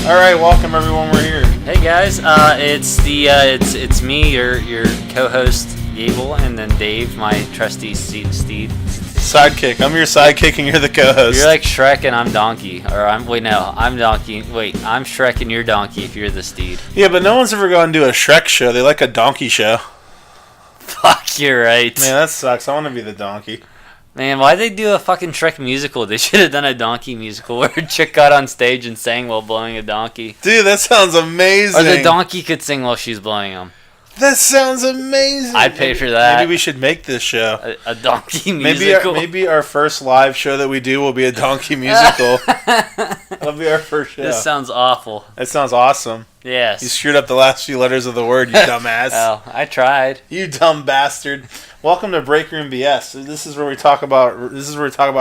All right, welcome everyone. We're here. Hey guys, it's me, your co-host Gable, and then Dave, my trusty steed. Sidekick. I'm your sidekick, and you're the co-host. You're like Shrek, and I'm Donkey. Or I'm Donkey. Wait, I'm Shrek, and you're Donkey. If you're the steed. Yeah, but no one's ever gone to do a Shrek show. They like a donkey show. Fuck, you're right. Man, that sucks. I want to be the donkey. Man, why'd they do a fucking Shrek musical? They should have done a donkey musical where a chick got on stage and sang while blowing a donkey. Dude, that sounds amazing. Or the donkey could sing while she's blowing him. That sounds amazing. I'd pay for that. Maybe we should make this show. A donkey musical. Maybe our first live show that we do will be a donkey musical. That'll be our first show. This sounds awful. That sounds awesome. Yes. You screwed up the last few letters of the word, you dumbass. Oh, I tried. You dumb bastard. Welcome to Breakroom BS. This is where we talk about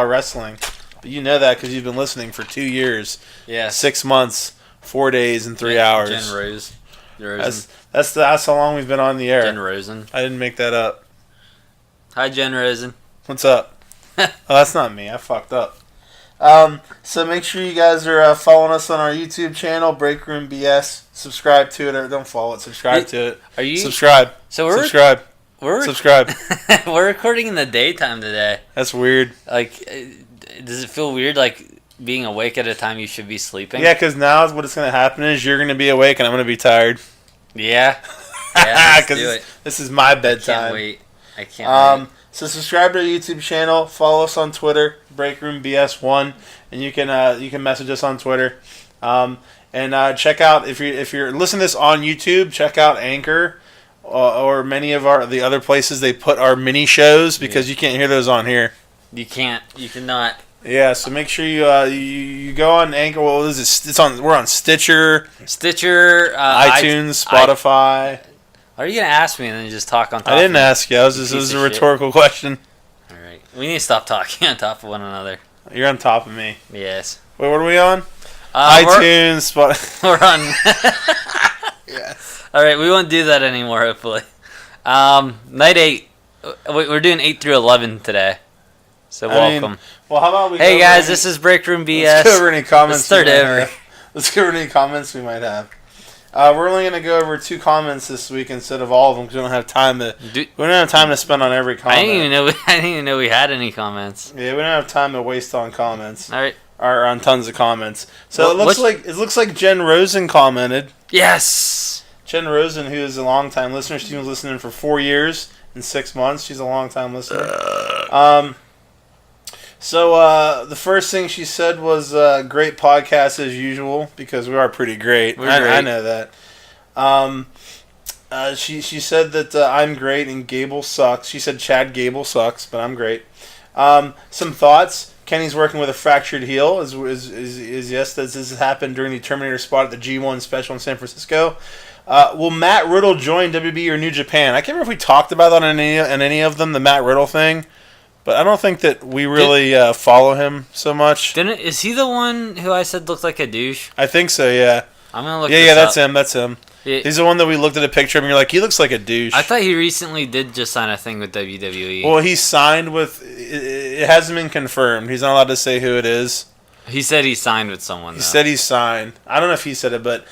wrestling. But you know that because you've been listening for 2 years. Yeah. 6 months, 4 days, and 3 hours. Jen Rose. That's how long we've been on the air. Jen Rosen. I didn't make that up. Hi, Jen Rosen. What's up? Oh, that's not me. I fucked up. So make sure you guys are following us on our YouTube channel, Breakroom BS. Subscribe to it, or don't follow it. Subscribe to it. Are you subscribe? So subscribe. Subscribe. We're recording in the daytime today. That's weird. Like, does it feel weird, like being awake at a time you should be sleeping? Yeah, because now what's going to happen is you're going to be awake and I'm going to be tired. Yeah. Yeah. Because this is my bedtime. I can't wait. So subscribe to our YouTube channel. Follow us on Twitter, Breakroom BS1, and you can message us on Twitter. And check out if you're listening to this on YouTube, check out Anchor or many of the other places they put our mini shows because you can't hear those on here. You can't. You cannot. Yeah, so make sure you go on Anchor. Well, we're on Stitcher, iTunes, Spotify. Are you gonna ask me and then just talk on top? I didn't ask you. It was a rhetorical question. All right, we need to stop talking on top of one another. You're on top of me. Yes. Wait, what are we on? iTunes, Spotify. We're on. Yes. All right, we won't do that anymore. Hopefully, night 8. We're doing 8 through 11 today. So welcome. Well, how about we? Hey guys, this is Breakroom BS. Let's go over any comments. Let's go over any comments we might have. We're only going to go over 2 comments this week instead of all of them because we don't have time to. We don't have time to spend on every comment. I didn't even know we had any comments. Yeah, we don't have time to waste on comments. All right. Or on tons of comments. So it looks like Jen Rosen commented. Yes. Jen Rosen, who is a long time listener, she was listening for 4 years and 6 months. She's a long time listener. So the first thing she said was great podcast as usual because we are pretty great. I know that. She said that I'm great and Gable sucks. She said Chad Gable sucks, but I'm great. Some thoughts. Kenny's working with a fractured heel. Is yes, this has happened during the Terminator spot at the G1 special in San Francisco. Will Matt Riddle join WWE or New Japan? I can't remember if we talked about that on any of them, the Matt Riddle thing. But I don't think that we really follow him so much. Is he the one who I said looked like a douche? I think so, yeah. I'm going to look this up. That's him. He's the one that we looked at a picture of and you're like, he looks like a douche. I thought he recently did just sign a thing with WWE. Well, he signed with... It hasn't been confirmed. He's not allowed to say who it is. He said he signed with someone, though. He said he signed. I don't know if he said it, but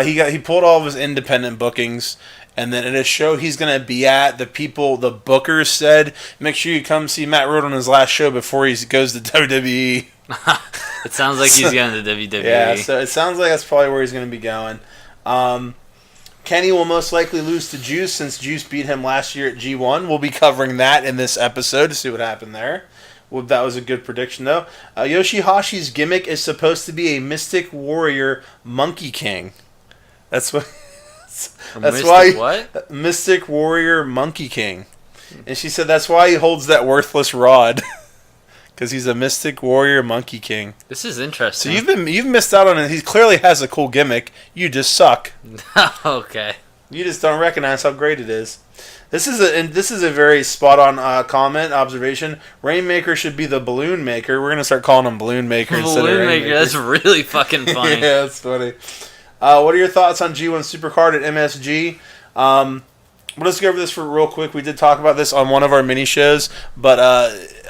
he pulled all of his independent bookings. And then at a show he's going to be at, the bookers said, make sure you come see Matt Riddle on his last show before he goes to WWE. It sounds like he's going to WWE. Yeah, so it sounds like that's probably where he's going to be going. Kenny will most likely lose to Juice since Juice beat him last year at G1. We'll be covering that in this episode to see what happened there. Well, that was a good prediction, though. Yoshihashi's gimmick is supposed to be a Mystic Warrior Monkey King. That's what... That's why what? Mystic Warrior Monkey King. And she said that's why he holds that worthless rod. Because he's a Mystic Warrior Monkey King. This is interesting. So you've missed out on it. He clearly has a cool gimmick. You just suck. Okay. You just don't recognize how great it is. This is a very spot on observation. Rainmaker should be the Balloon Maker. We're gonna start calling him Balloon Maker instead of Rainmaker. That's really fucking funny. Yeah, that's funny. What are your thoughts on G1 Supercard at MSG? Well, let's go over this for real quick. We did talk about this on one of our mini shows, but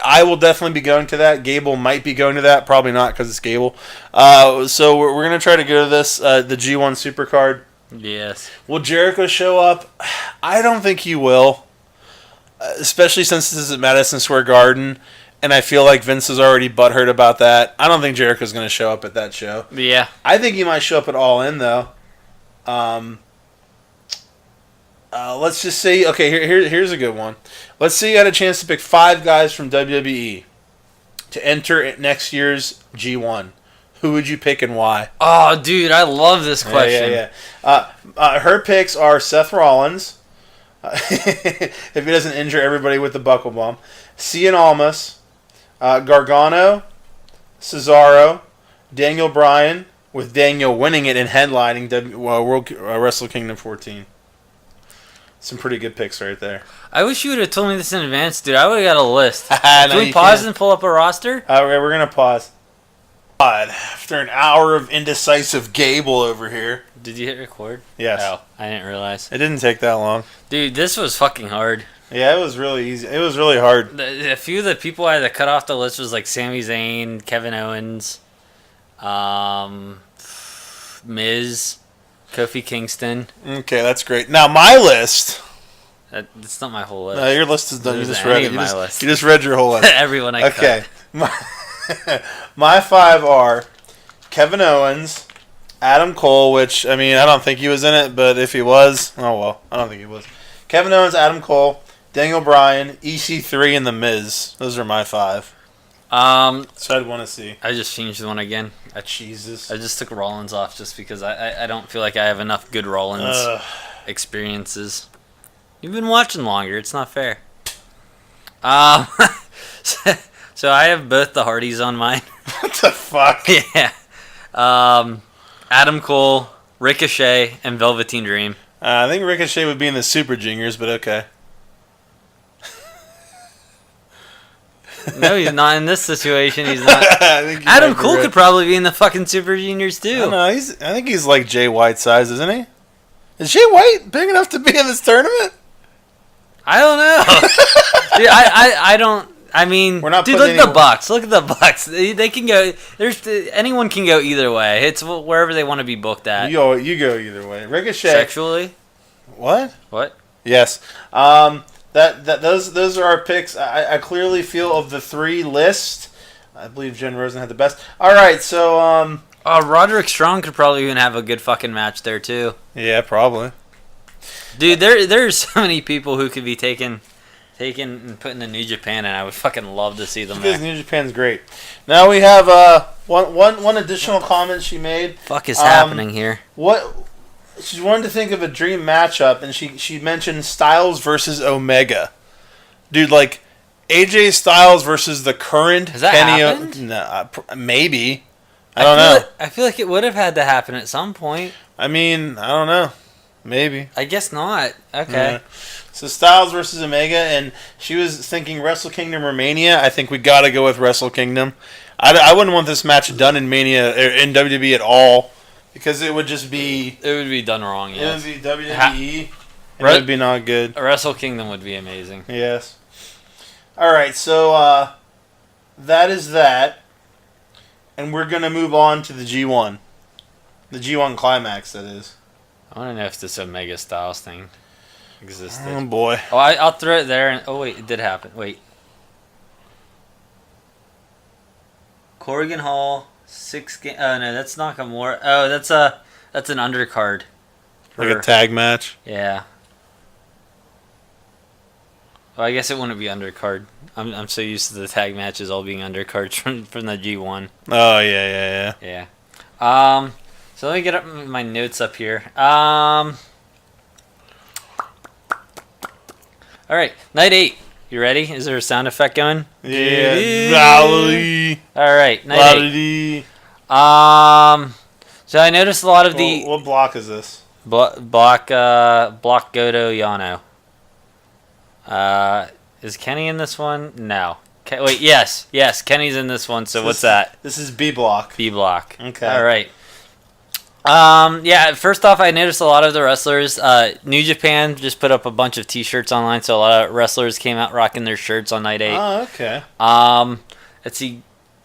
I will definitely be going to that. Gable might be going to that. Probably not because it's Gable. So we're going to try to go to this, the G1 Supercard. Yes. Will Jericho show up? I don't think he will, especially since this is at Madison Square Garden, and I feel like Vince is already butthurt about that. I don't think Jericho's going to show up at that show. Yeah. I think he might show up at All In, though. Let's just say, okay, here's a good one. Let's say you had a chance to pick 5 guys from WWE to enter next year's G1. Who would you pick and why? Oh, dude, I love this question. Yeah. Her picks are Seth Rollins, if he doesn't injure everybody with the buckle bomb, Cien Almas, Gargano, Cesaro, Daniel Bryan, with Daniel winning it and headlining Wrestle Kingdom 14. Some pretty good picks right there. I wish you would have told me this in advance, dude. I would have got a list. No, Can we pause and pull up a roster? We're going to pause. God, after an hour of indecisive Gable over here. Did you hit record? Yes. Oh, I didn't realize. It didn't take that long. Dude, this was fucking hard. Yeah, it was really easy. It was really hard. A few of the people I had to cut off the list was like Sami Zayn, Kevin Owens, Miz, Kofi Kingston. Okay, that's great. Now, my list... That's not my whole list. No, your list is done. You just read it. List. You just read your whole list. Everyone I okay. cut. My 5 are Kevin Owens, Adam Cole, which, I mean, I don't think he was in it, but if he was, oh well, I don't think he was. Kevin Owens, Adam Cole, Daniel Bryan, EC3, and The Miz. Those are my 5. So I'd want to see. I just changed the one again. Jesus. I just took Rollins off just because I don't feel like I have enough good Rollins experiences. You've been watching longer. It's not fair. So I have both the Hardys on mine. What the fuck? Yeah. Adam Cole, Ricochet, and Velveteen Dream. I think Ricochet would be in the Super Juniors, but okay. No, he's not in this situation. He's not. Adam Cole could probably be in the fucking Super Juniors too. I don't know. I think he's like Jay White size, isn't he? Is Jay White big enough to be in this tournament? I don't know. Dude, I don't. I mean, we're not. Dude, look at the Bucks. Look at the Bucks. They can go. Anyone can go either way. It's wherever they want to be booked at. You go either way. Ricochet. Sexually. What? Yes. Those are our picks. I clearly feel of the 3 list, I believe Jen Rosen had the best. All right, so Roderick Strong could probably even have a good fucking match there too. Yeah, probably. Dude, there's so many people who could be taken and put in the New Japan, and I would fucking love to see them. Because New Japan's great. Now we have one additional comment she made. Fuck is happening here? What? She wanted to think of a dream matchup, and she mentioned Styles versus Omega. Dude, like AJ Styles versus the current Has that Kenny. happened? No, maybe. I don't know. I feel like it would have had to happen at some point. I mean, I don't know. Maybe. I guess not. Okay. Yeah. So Styles versus Omega, and she was thinking Wrestle Kingdom or Mania. I think we got to go with Wrestle Kingdom. I wouldn't want this match done in Mania or in WWE at all, because it would just be. It would be done wrong. Yeah. It would be WWE. And it would be not good. Wrestle Kingdom would be amazing. Yes. All right, so that is that, and we're gonna move on to the G1, the G1 Climax. That is. I want to know if this Omega Styles thing existed. Oh boy. Oh, I'll throw it there. And wait, it did happen. Wait. Corrigan Hall, 6 game. Oh no, that's Nakamura. Oh, that's an undercard. Like a tag match. Yeah. Well, I guess it wouldn't be undercard. I'm so used to the tag matches all being undercards from the G1. Oh yeah. Yeah. So let me get up my notes up here. All right, night 8. You ready? Is there a sound effect going? Yeah. All right, night 8. So I noticed a lot of the. What block is this? Block Goto Yano. Is Kenny in this one? No. Wait, yes, Kenny's in this one. So what's that? This is B block. B block. Okay. All right. Yeah, first off, I noticed a lot of the wrestlers. New Japan just put up a bunch of T-shirts online, so a lot of wrestlers came out rocking their shirts on night 8. Oh, okay. Let's see,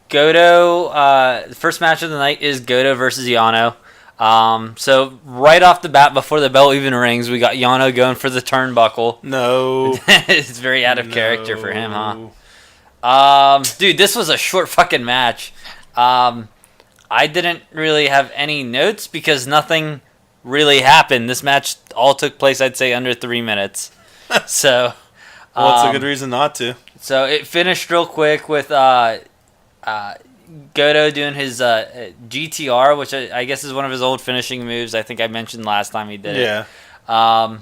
Goto. The first match of the night is Goto versus Yano. So right off the bat, before the bell even rings, we got Yano going for the turnbuckle. No. It's very out of character for him, huh? Dude, this was a short fucking match. I didn't really have any notes because nothing really happened. This match all took place, I'd say, under 3 minutes. So, well, it's a good reason not to. So it finished real quick with Goto doing his GTR, which I guess is one of his old finishing moves. I think I mentioned last time he did it. Yeah.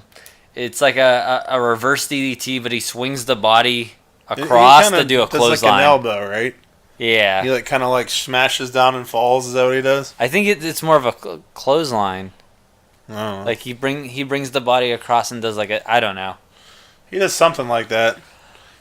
It's like a reverse DDT, but he swings the body across to do a clothesline. It's like an elbow, right? Yeah. He kind of smashes down and falls. Is that what he does? I think it's more of a clothesline. Oh. Like he brings the body across and does I don't know. He does something like that.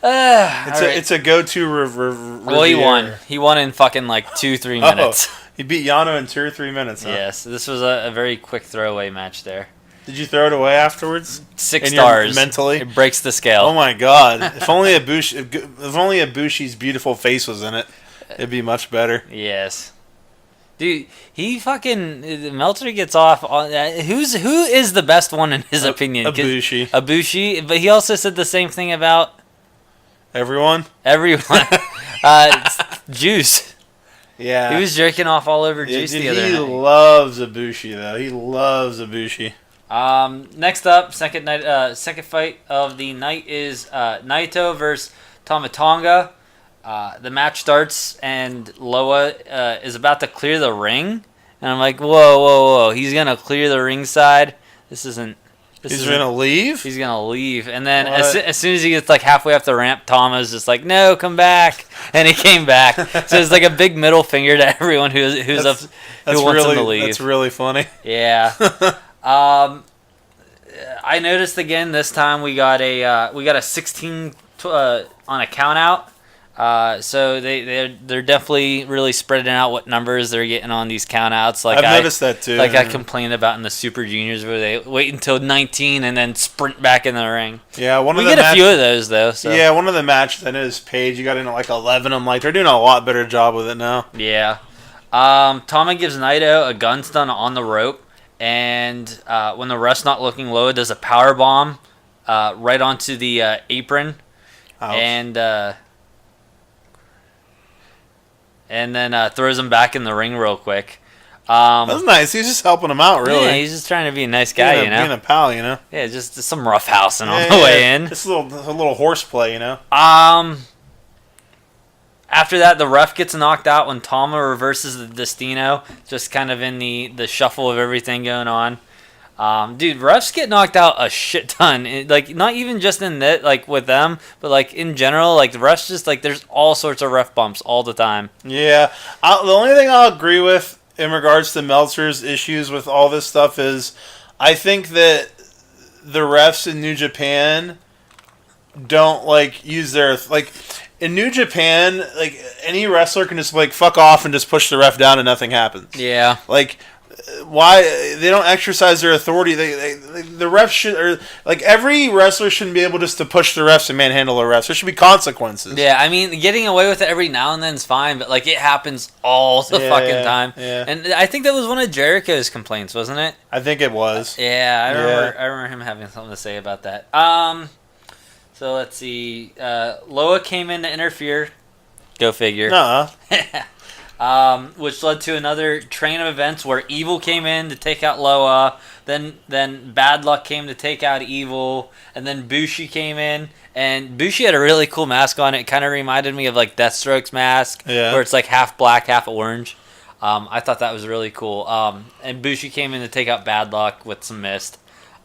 It's a go-to. Well, he won. He won in fucking 2-3 minutes. He beat Yano in 2 or 3 minutes. Huh? Yes, this was a very quick throwaway match there. Did you throw it away afterwards? 6 stars. Mentally, it breaks the scale. Oh my god! If only Ibushi's beautiful face was in it, it'd be much better. Yes. Dude, he fucking Meltzer gets off on who is the best one in his opinion? Ibushi, but he also said the same thing about everyone. Juice. Yeah. He was jerking off all over Juice the other night. He loves Ibushi though. He loves Ibushi. Next up, second fight of the night is Naito versus Tamatonga. The match starts and Loa is about to clear the ring, and I'm like, whoa! He's gonna clear the ringside. He's gonna leave. He's gonna leave, and then as soon as he gets halfway up the ramp, Tama's just like, no, come back, and he came back. So it's a big middle finger to everyone who wants him to leave. That's really funny. Yeah. I noticed again this time we got a 16 on a count out. So they're definitely really spreading out what numbers they're getting on these countouts. I've noticed that too. I complained about in the Super Juniors where they wait until 19 and then sprint back in the ring. Yeah, we get a few of those though. So. Yeah, one of the matches I noticed Paige, you got into 11. I'm they're doing a lot better job with it now. Yeah. Tama gives Naito a gun stun on the rope, and when the ref's not looking low, does a power bomb right onto the apron. Ouch. And then throws him back in the ring real quick. That was nice. He's just helping him out, really. Yeah, he's just trying to be a nice guy, being a pal, you know. Yeah, just some roughhousing on the way in. Just a little horseplay, you know. After that, the ref gets knocked out when Tama reverses the Destino, just kind of in the shuffle of everything going on. Dude, refs get knocked out a shit ton. Not even just in that, with them, but in general, the refs just there's all sorts of ref bumps all the time. Yeah, the only thing I'll agree with in regards to Meltzer's issues with all this stuff is, I think that the refs in New Japan don't use their in New Japan, any wrestler can just fuck off and just push the ref down and nothing happens. Yeah. Why they don't exercise their authority? The refs should, or every wrestler shouldn't be able just to push the refs and manhandle the refs. There should be consequences. Yeah, I mean, getting away with it every now and then is fine, but it happens all the fucking time. Yeah. And I think that was one of Jericho's complaints, wasn't it? I think it was. Yeah, I remember him having something to say about that. So let's see. Loa came in to interfere. Go figure. Which led to another train of events where Evil came in to take out Loa, then Bad Luck came to take out Evil, and then Bushi came in, and Bushi had a really cool mask on. It kind of reminded me of Deathstroke's mask, where it's half black, half orange. I thought that was really cool. And Bushi came in to take out Bad Luck with some mist.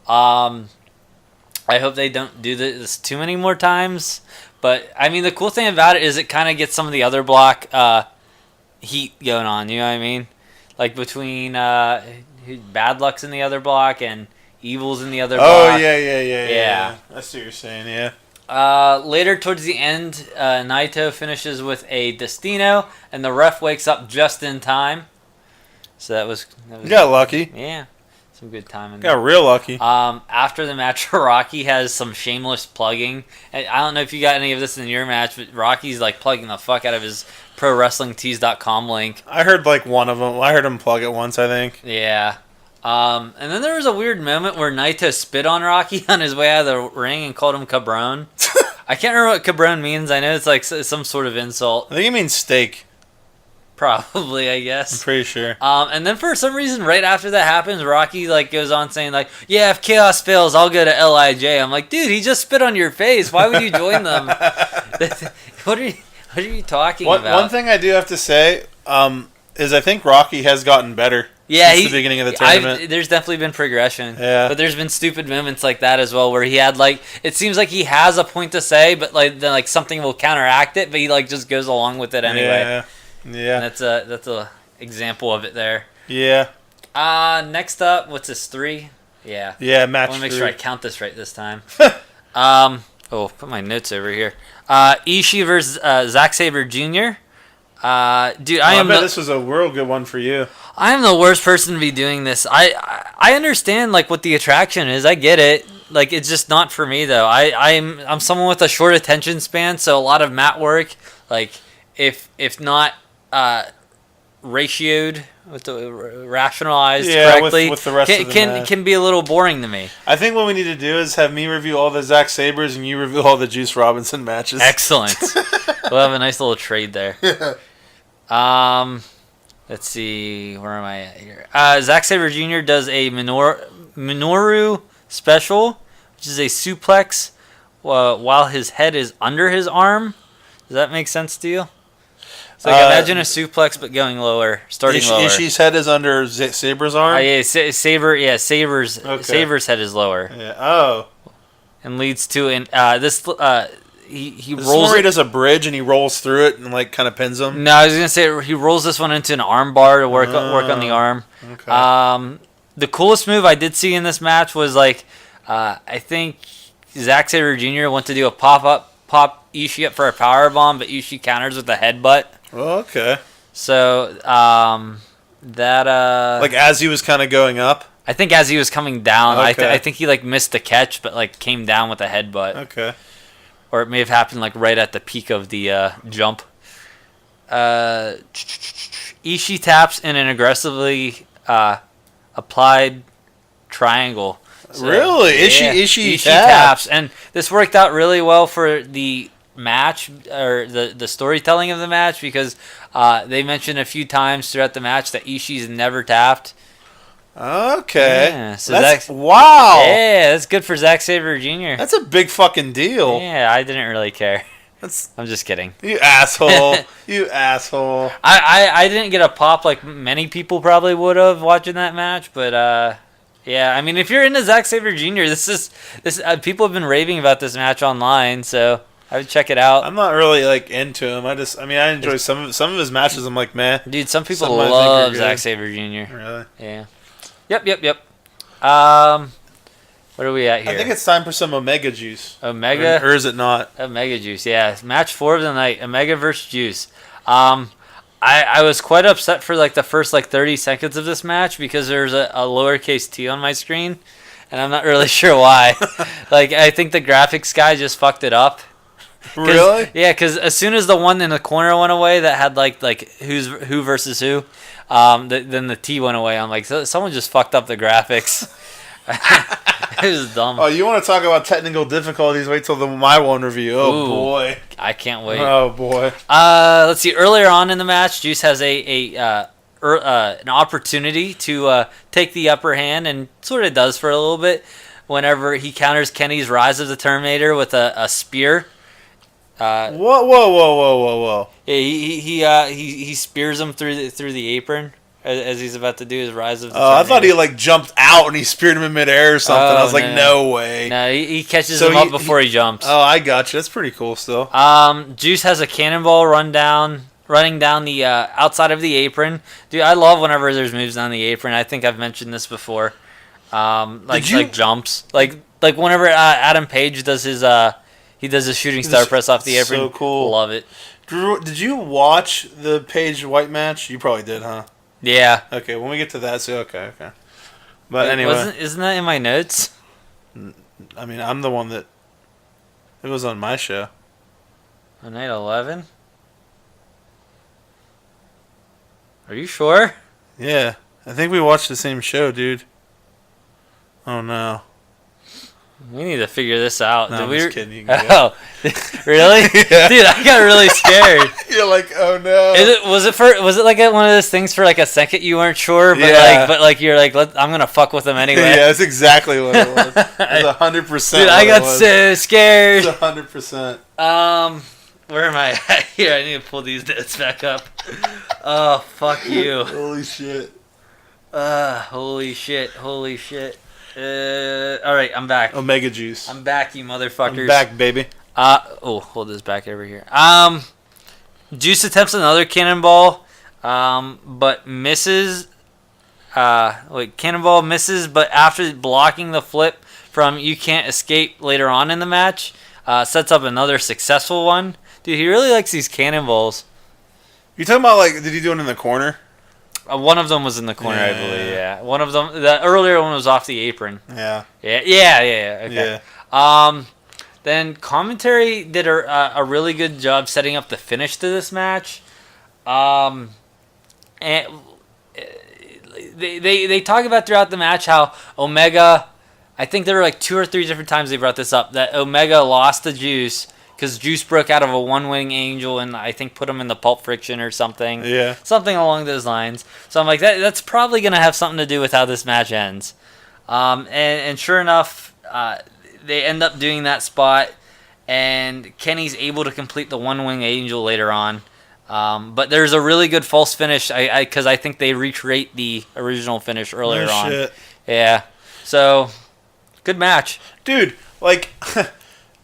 I hope they don't do this too many more times, but I mean the cool thing about it is it kind of gets some of the other block heat going on, you know what I mean? Between Bad Luck's in the other block and Evil's in the other block. Oh, yeah. I see what you're saying, yeah. Later, towards the end, Naito finishes with a Destino, and the ref wakes up just in time. So that was You got lucky. yeah, some good timing. Got real lucky. After the match, Rocky has some shameless plugging. And I don't know if you got any of this in your match, but Rocky's like plugging the fuck out of his ProWrestlingTees.com link. I heard like one of them. I heard him plug it once, I think. Yeah. And then there was a weird moment where Naito spit on Rocky on his way out of the ring and called him cabron. I can't remember what cabron means. I know it's like some sort of insult. I think it means steak. Probably, I guess. I'm pretty sure. And then for some reason, right after that happens, Rocky like goes on saying like, "Yeah, if Chaos fails, I'll go to Lij." I'm like, dude, he just spit on your face. Why would you join them? What are you talking about? One thing I do have to say is I think Rocky has gotten better. Yeah, since the beginning of the tournament. There's definitely been progression. Yeah, but there's been stupid moments like that as well, where he had like, it seems like he has a point to say, but like then like something will counteract it, but he like just goes along with it anyway. Yeah. And that's a example of it there. Yeah. Next up, what's this, 3? Yeah. Yeah, match 3. I want to make sure I count this right this time. Put my notes over here. Ishii versus Zack Sabre Jr. Dude, I bet this was a real good one for you. I am the worst person to be doing this. I understand like what the attraction is. I get it. Like it's just not for me though. I'm someone with a short attention span, so a lot of mat work, like if not ratioed, rationalized correctly, with the rest of the match. Can be a little boring to me. I think what we need to do is have me review all the Zack Sabres and you review all the Juice Robinson matches. Excellent. We'll have a nice little trade there. Let's see, where am I at here? Zack Sabre Jr. does a Minoru special, which is a suplex while his head is under his arm. Does that make sense to you? So imagine a suplex but going lower, starting lower. Ishii's head is under Sabre's arm? Saber's Okay. Saber's head is lower. Yeah. Oh. And leads to he This rolls where he does a bridge and he rolls through it and like kind of pins him. No, I was gonna say he rolls this one into an arm bar to work on the arm. Okay. The coolest move I did see in this match was like I think Zack Sabre Jr. went to do a pop Ishii up for a power bomb, but Ishii counters with a headbutt. Oh, okay. So that like as he was kind of going up. I think as he was coming down, Okay. I think he like missed the catch, but like came down with a headbutt. Okay. Or it may have happened like right at the peak of the jump. Ishii taps in an aggressively applied triangle. So, really? yeah, Ishii taps. And this worked out really well for the match, or the storytelling of the match, because they mentioned a few times throughout the match that Ishii's never tapped. Okay. Yeah, so wow. Yeah, that's good for Zack Sabre Jr. That's a big fucking deal. Yeah, I didn't really care. That's I'm just kidding. You asshole. You asshole. I didn't get a pop like many people probably would have watching that match, but yeah, I mean if you're into Zack Sabre Jr., this people have been raving about this match online, so I would check it out. I'm not really like into him. I enjoy some of his matches. I'm like, meh. Dude, some people Some I think love are Zack good. Sabre Jr. Really? Yeah. Yep. Where are we at here? I think it's time for some Omega Juice. Omega. Or is it not? Omega Juice, yeah. Match 4 of the night, Omega versus Juice. I was quite upset for like the first like 30 seconds of this match because there's a lowercase t on my screen, and I'm not really sure why. Like I think the graphics guy just fucked it up. Really? Yeah, because as soon as the one in the corner went away that had like who versus who, then the T went away. I'm like, someone just fucked up the graphics. It was dumb. Oh, you want to talk about technical difficulties? Wait till my one review. Oh, Ooh, boy. I can't wait. Oh, boy. Let's see. Earlier on in the match, Juice has an opportunity to take the upper hand, and sort of does for a little bit whenever he counters Kenny's Rise of the Terminator with a spear. Whoa. Yeah, he spears him through the apron as he's about to do his Rise of the I Terminator. thought he like jumped out and he speared him in midair or something. I was like, no way. No, he catches him up before he jumps. Oh, I got you. That's pretty cool still. Juice has a cannonball running down the outside of the apron. Dude, I love whenever there's moves down the apron. I think I've mentioned this before. Like jumps. Like whenever Adam Page does his shooting star press off the apron. So cool. Love it. Drew, did you watch the Page White match? You probably did, huh? Yeah. Okay, when we get to that, so okay. But Wait, anyway, isn't that in my notes? I mean, I'm the one that it was on my show. On night 11? Are you sure? Yeah, I think we watched the same show, dude. Oh no. We need to figure this out. No, Did I'm we just kidding. You can go. Oh, really? Yeah. Dude, I got really scared. You're like, oh no. Was it like one of those things for like a second you weren't sure, but Yeah. you're like, I'm gonna fuck with them anyway. Yeah, that's exactly what it was. It was 100%. Dude, I got so scared. It's 100%. Where am I at here? I need to pull these notes back up. Oh, fuck you. Holy shit. Holy shit. Alright, I'm back. Omega juice. I'm back, you motherfuckers. I'm back, baby. Hold this back over here. Juice attempts another cannonball, but misses. Cannonball misses, but after blocking the flip from You Can't Escape later on in the match, sets up another successful one. Dude, he really likes these cannonballs. You talking about, like, did he do it in the corner? One of them was in the corner, I believe. Yeah, one of them. The earlier one was off the apron. Yeah. Yeah. Okay. Yeah. Then commentary did a really good job setting up the finish to this match. And they talk about throughout the match how Omega, I think there were like 2 or 3 different times they brought this up, that Omega lost to Juice because Juice broke out of a one-wing angel and I think put him in the Pulp Friction or something. Yeah. Something along those lines. So I'm like, that's probably going to have something to do with how this match ends. And sure enough, they end up doing that spot, and Kenny's able to complete the one-wing angel later on. But there's a really good false finish because I think they recreate the original finish earlier on. Shit. Yeah. So, good match. Dude, like,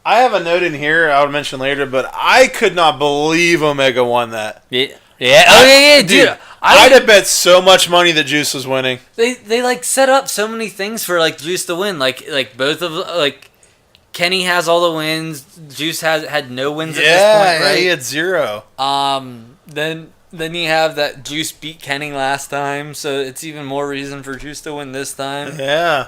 I have a note in here I would mention later, but I could not believe Omega won that. Yeah. Oh, yeah, dude. I'd have bet so much money that Juice was winning. They like set up so many things for like Juice to win. Like both of like Kenny has all the wins. Juice had no wins at this point, right? Yeah, he had 0. Then you have that Juice beat Kenny last time, so it's even more reason for Juice to win this time. Yeah.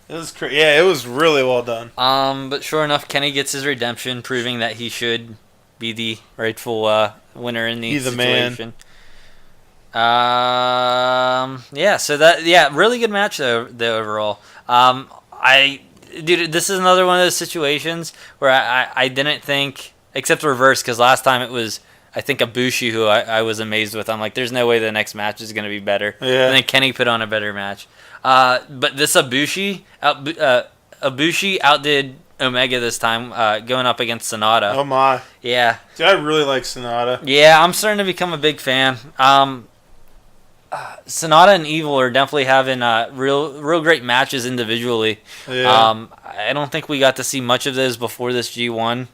It was it was really well done. But sure enough, Kenny gets his redemption, proving that he should be the rightful winner in the situation. Really good match though overall. Dude, this is another one of those situations where I didn't think, except reverse, because last time it was, I think, Ibushi who I was amazed with. I'm like, there's no way the next match is going to be better. Yeah. And then Kenny put on a better match. But this Ibushi outdid Omega this time, going up against Sonata. Oh my. Yeah. Dude, I really like Sonata. Yeah, I'm starting to become a big fan. Sonata and Evil are definitely having real great matches individually. Yeah. I don't think we got to see much of those before this G1.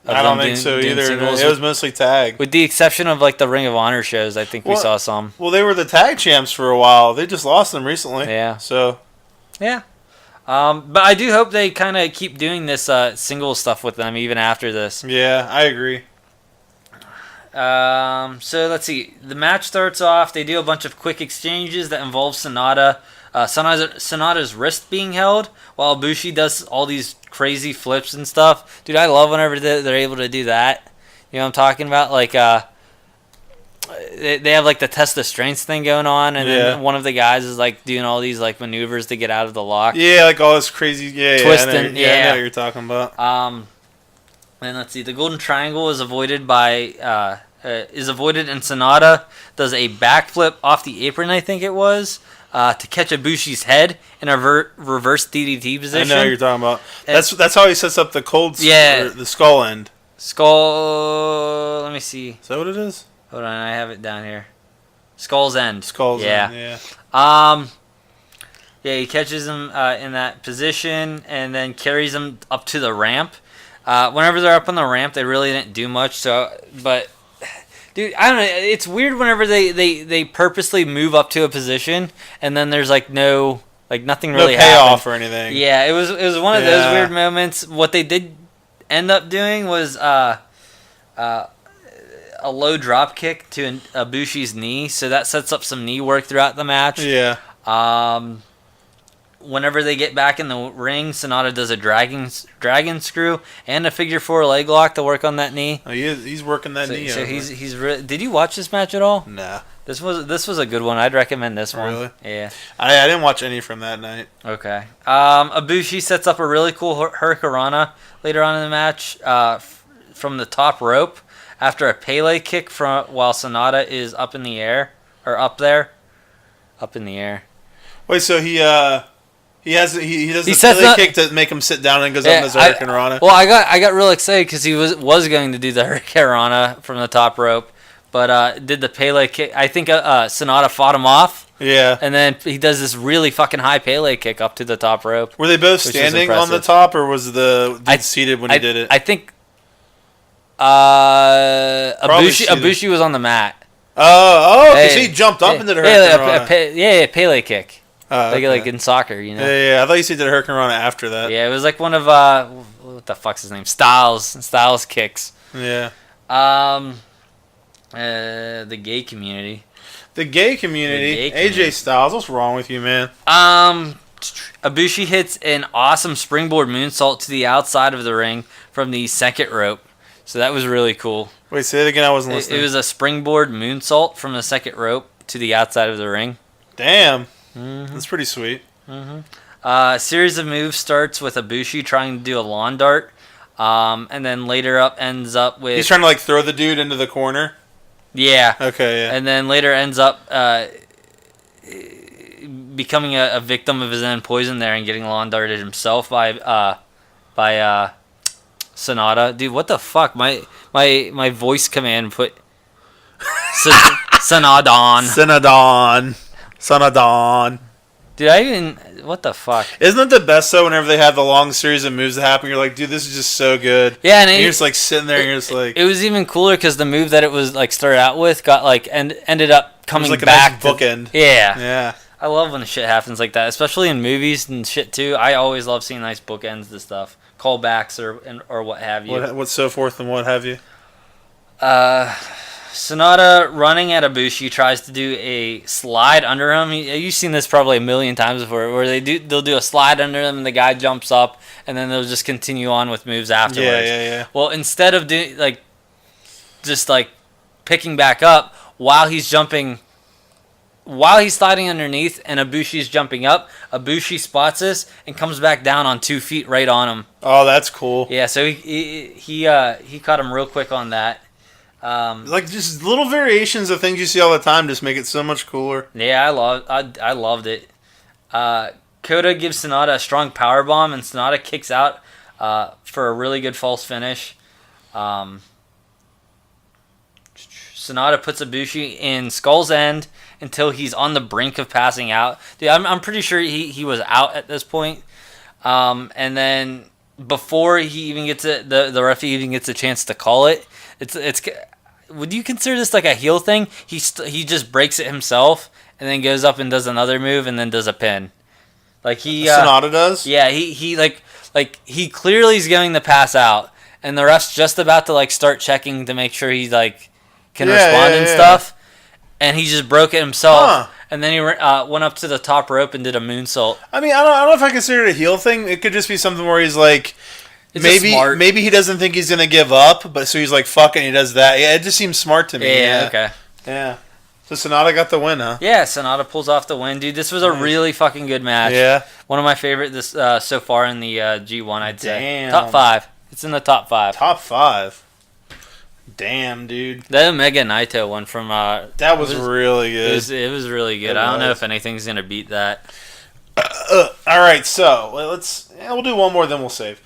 I don't think so either. It was mostly tag. With the exception of like the Ring of Honor shows, I think we saw some. Well, they were the tag champs for a while. They just lost them recently. Yeah. So. Yeah. But I do hope they kind of keep doing this single stuff with them even after this. Yeah, I agree. So let's see. The match starts off. They do a bunch of quick exchanges that involve Sonata. Sonata's wrist being held while Ibushi does all these crazy flips and stuff. Dude, I love whenever they're able to do that. You know what I'm talking about? Like, they have like the test of strength thing going on, and then one of the guys is like doing all these like maneuvers to get out of the lock. Yeah, like all this crazy twisting. I know what you're talking about. And let's see, the golden triangle is avoided by and Sonata does a backflip off the apron, I think it was, to catch Ibushi's head in a reverse DDT position. I know what you're talking about. That's how he sets up the the skull end. Skull. Let me see. Is that what it is? Hold on, I have it down here. Skull's end. Skull's end. Yeah. He catches him in that position and then carries him up to the ramp. Whenever they're up on the ramp, they really didn't do much. But dude, I don't know. It's weird whenever they purposely move up to a position and then there's like nothing really payoff happened. or anything. Yeah, it was one of those weird moments. What they did end up doing was a low drop kick to Ibushi's knee, so that sets up some knee work throughout the match. Yeah. Whenever they get back in the ring, Sonata does a dragon screw and a figure 4 leg lock to work on that knee. Oh, he's working that knee. So did you watch this match at all? Nah. This was a good one. I'd recommend this one. Really? Yeah. I didn't watch any from that night. Okay. Ibushi sets up a really cool Hurricanrana later on in the match from the top rope after a Pele kick while Sonata is up in the air or up there, up in the air. Wait, so he does the Pele kick to make him sit down and goes up and does a Hurricanrana? Well, I got real excited because he was going to do the Hurricanrana from the top rope. But did the Pele kick. I think Sonata fought him off. Yeah. And then he does this really fucking high Pele kick up to the top rope. Were they both standing on the top, or was the dude seated when he did it? I think Ibushi was on the mat. Oh, because he jumped up and did a Hurricanrana. Pele kick. Okay. Like in soccer, you know? Yeah. I thought you said did a Hurricanrana after that. Yeah, it was like one of, what the fuck's his name? Styles kicks. Yeah. The gay community. The gay community. AJ Styles, what's wrong with you, man? Ibushi hits an awesome springboard moonsault to the outside of the ring from the second rope. So that was really cool. Wait, say it again. I wasn't listening. It was a springboard moonsault from the second rope to the outside of the ring. Damn. That's pretty sweet. A series of moves starts with Ibushi trying to do a lawn dart. And then later ends up with... He's trying to throw the dude into the corner? Yeah. Okay, yeah. And then later ends up becoming a victim of his own poison there and getting lawn darted himself by Sonata. Dude, what the fuck? My voice command put Sonadon. Dude, what the fuck? Isn't it the best though whenever they have the long series of moves that happen, you're like, dude, this is just so good. Yeah, and you're just sitting there and you're just like... It was even cooler because the move that it was started out with got ended up coming back. A nice bookend. Yeah. Yeah. I love when shit happens like that, especially in movies and shit too. I always love seeing nice bookends to stuff. Callbacks or what have you. What's so forth and what have you? Sonata running at Ibushi tries to do a slide under him. You've seen this probably a million times before, where they'll do a slide under him and the guy jumps up and then they'll just continue on with moves afterwards. Yeah. Well, instead of doing picking back up while he's sliding underneath and Ibushi's jumping up, Ibushi spots this and comes back down on 2 feet right on him. Oh, that's cool. Yeah, so he caught him real quick on that. Just little variations of things you see all the time just make it so much cooler. Yeah, I loved it. Kota gives Sonata a strong power bomb, and Sonata kicks out for a really good false finish. Sonata puts Ibushi in Skull's End until he's on the brink of passing out. Dude, I'm pretty sure he was out at this point. And then before he even gets the referee even gets a chance to call it, it's. Would you consider this like a heel thing? He just breaks it himself and then goes up and does another move and then does a pin. Sonata does? Yeah, he clearly is going to pass out and the ref's just about to start checking to make sure he can respond and stuff. And he just broke it himself. And then he went up to the top rope and did a moonsault. I mean, I don't know if I consider it a heel thing. It could just be something where he's maybe he doesn't think he's gonna give up, but so he's fuck it, and he does that. Yeah, it just seems smart to me. Yeah. Okay. Yeah. So Sonata got the win, huh? Yeah, Sonata pulls off the win, dude. This was a really fucking good match. Yeah. One of my favorite so far in the G1, I'd say. Damn. Top 5. It's in the top 5. Top 5. Damn, dude. The Omega Naito one from that was really good. It was really good. I don't know if anything's gonna beat that. All right, so we'll do one more, then we'll save.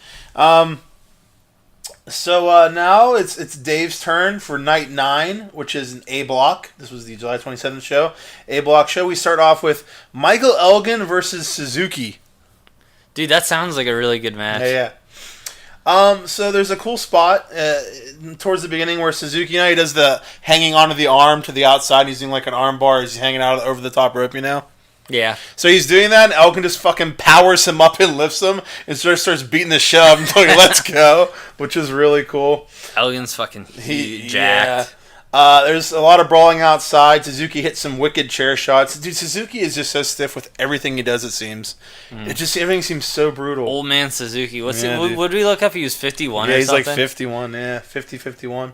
So now it's Dave's turn for night 9, which is an A block. This was the July 27th show. A block show. We start off with Michael Elgin versus Suzuki. Dude, that sounds like a really good match. Yeah. So there's a cool spot towards the beginning where Suzuki, he does the hanging onto the arm to the outside. He's doing an arm bar as he's hanging out over the top rope, Yeah. So he's doing that, and Elgin just fucking powers him up and lifts him and starts beating the shit out of him until he lets go, which is really cool. Elgin's fucking jacked. There's a lot of brawling outside. Suzuki hits some wicked chair shots. Dude, Suzuki is just so stiff with everything he does, it seems. Everything seems so brutal. Old man Suzuki. Yeah, would we look up? He was 51 yeah, or he's something? like 51, 51.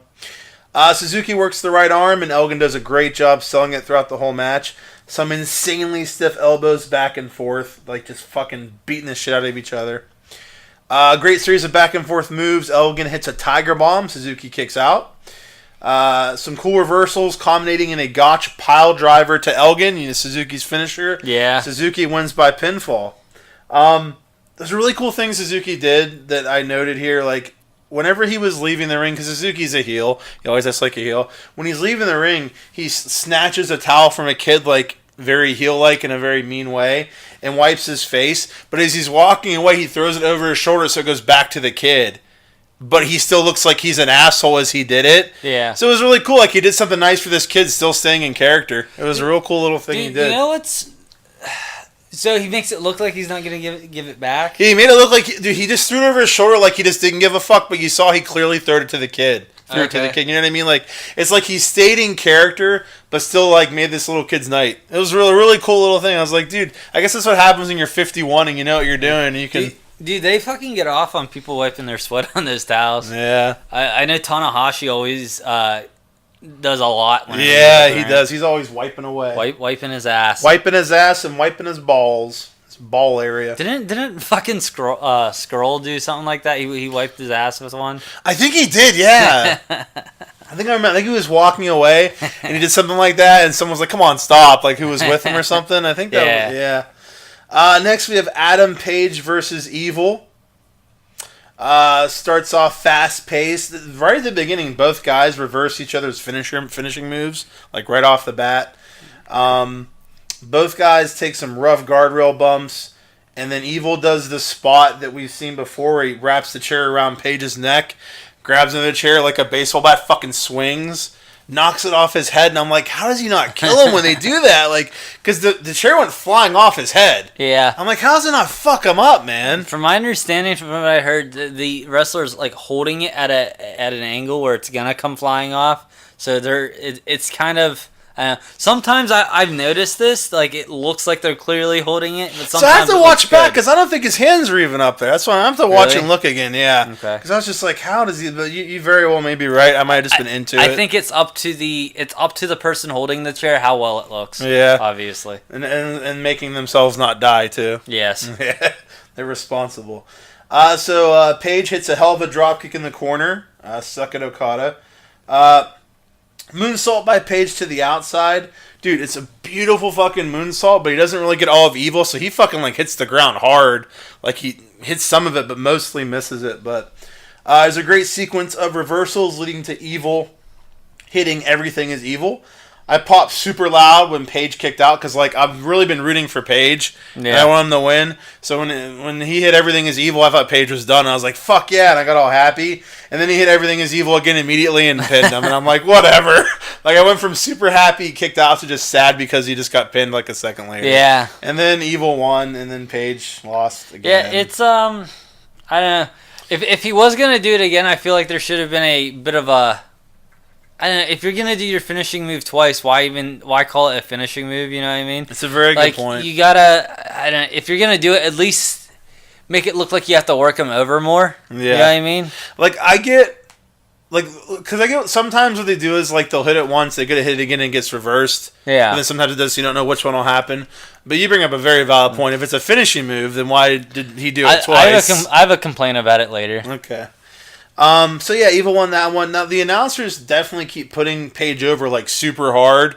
Suzuki works the right arm, and Elgin does a great job selling it throughout the whole match. Some insanely stiff elbows back and forth, like just fucking beating the shit out of each other. Great series of back and forth moves. Elgin hits a tiger bomb. Suzuki kicks out. Some cool reversals culminating in a gotch pile driver to Elgin, Suzuki's finisher. Yeah. Suzuki wins by pinfall. There's a really cool thing Suzuki did that I noted here. Like, whenever he was leaving the ring, because Suzuki's a heel, he always acts like a heel. When he's leaving the ring, he snatches a towel from a kid, like, very heel-like in a very mean way, and wipes his face. But as he's walking away, he throws it over his shoulder so it goes back to the kid. But he still looks like he's an asshole as he did it. Yeah. So it was really cool. Like, he did something nice for this kid still staying in character. It was a real cool little thing he did. You know what's... So he makes it look like he's not going to give it back? He made it look like... Dude, he just threw it over his shoulder like he just didn't give a fuck, but you saw he clearly threw it to the kid. Threw it to the kid. You know what I mean? Like, it's like he stayed in character, but still, like, made this little kid's night. It was a really, really cool little thing. I was like, dude, I guess that's what happens when you're 51 and you know what you're doing. And you can... Dude, they fucking get off on people wiping their sweat on those towels. Yeah. I know Tanahashi always does a lot. Yeah, he does. He's always wiping away. Wiping his ass. Wiping his ass and wiping his balls. His ball area. Didn't fucking Skrull do something like that? He wiped his ass with one? I think he did, yeah. I think he was walking away and he did something like that and someone was like, come on, stop. Like, who was with him or something? I think that was, yeah. Next, we have Adam Page versus Evil. Starts off fast-paced. Right at the beginning, both guys reverse each other's finishing moves, like right off the bat. Both guys take some rough guardrail bumps, and then Evil does the spot that we've seen before where he wraps the chair around Page's neck, grabs another chair like a baseball bat, fucking swings, knocks it off his head, and I'm like, how does he not kill him when they do that? Like, because the chair went flying off his head. Yeah. I'm like, how does it not fuck him up, man? From my understanding, from what I heard, the wrestler's like holding it at an angle where it's gonna come flying off. So it's kind of. Sometimes I've noticed this, like it looks like they're clearly holding it, but sometimes so I have to watch back because I don't think his hands are even up there. That's why I have to watch and look again. Yeah, okay. Because I was just like, how does he? But you very well may be right. I might have just been into it. I think it's up to the person holding the chair how well it looks. Yeah, obviously, and making themselves not die too. Yes, yeah, they're responsible. So Page hits a hell of a dropkick in the corner. Suck it, Okada. Moonsault by Page to the outside. Dude, it's a beautiful fucking moonsault, but he doesn't really get all of Evil, so he fucking like hits the ground hard. Like he hits some of it, but mostly misses it. But there's a great sequence of reversals leading to Evil hitting everything as Evil. I popped super loud when Page kicked out because like I've really been rooting for Page. Yeah. And I want him to win. So when he hit everything as Evil, I thought Page was done. I was like, fuck yeah, and I got all happy. And then he hit everything as Evil again immediately and pinned him. And I'm like, whatever. Like I went from super happy kicked out to just sad because he just got pinned like a second later. Yeah. And then Evil won, and then Page lost again. Yeah, it's I don't know. If he was gonna do it again, I feel like there should have been a bit of a. I don't know, if you're gonna do your finishing move twice, why call it a finishing move? You know what I mean? It's a very good point. You gotta, I don't know, if you're gonna do it, at least make it look like you have to work him over more. Yeah. You know what I mean? Like I get, because I get sometimes what they do is like they'll hit it once, they get to hit it again, and it gets reversed. Yeah. And then sometimes it does, so you don't know which one will happen. But you bring up a very valid point. If it's a finishing move, then why did he do it twice? I have a complaint about it later. Okay. So yeah, Evil won that one. Now the announcers definitely keep putting Page over like super hard.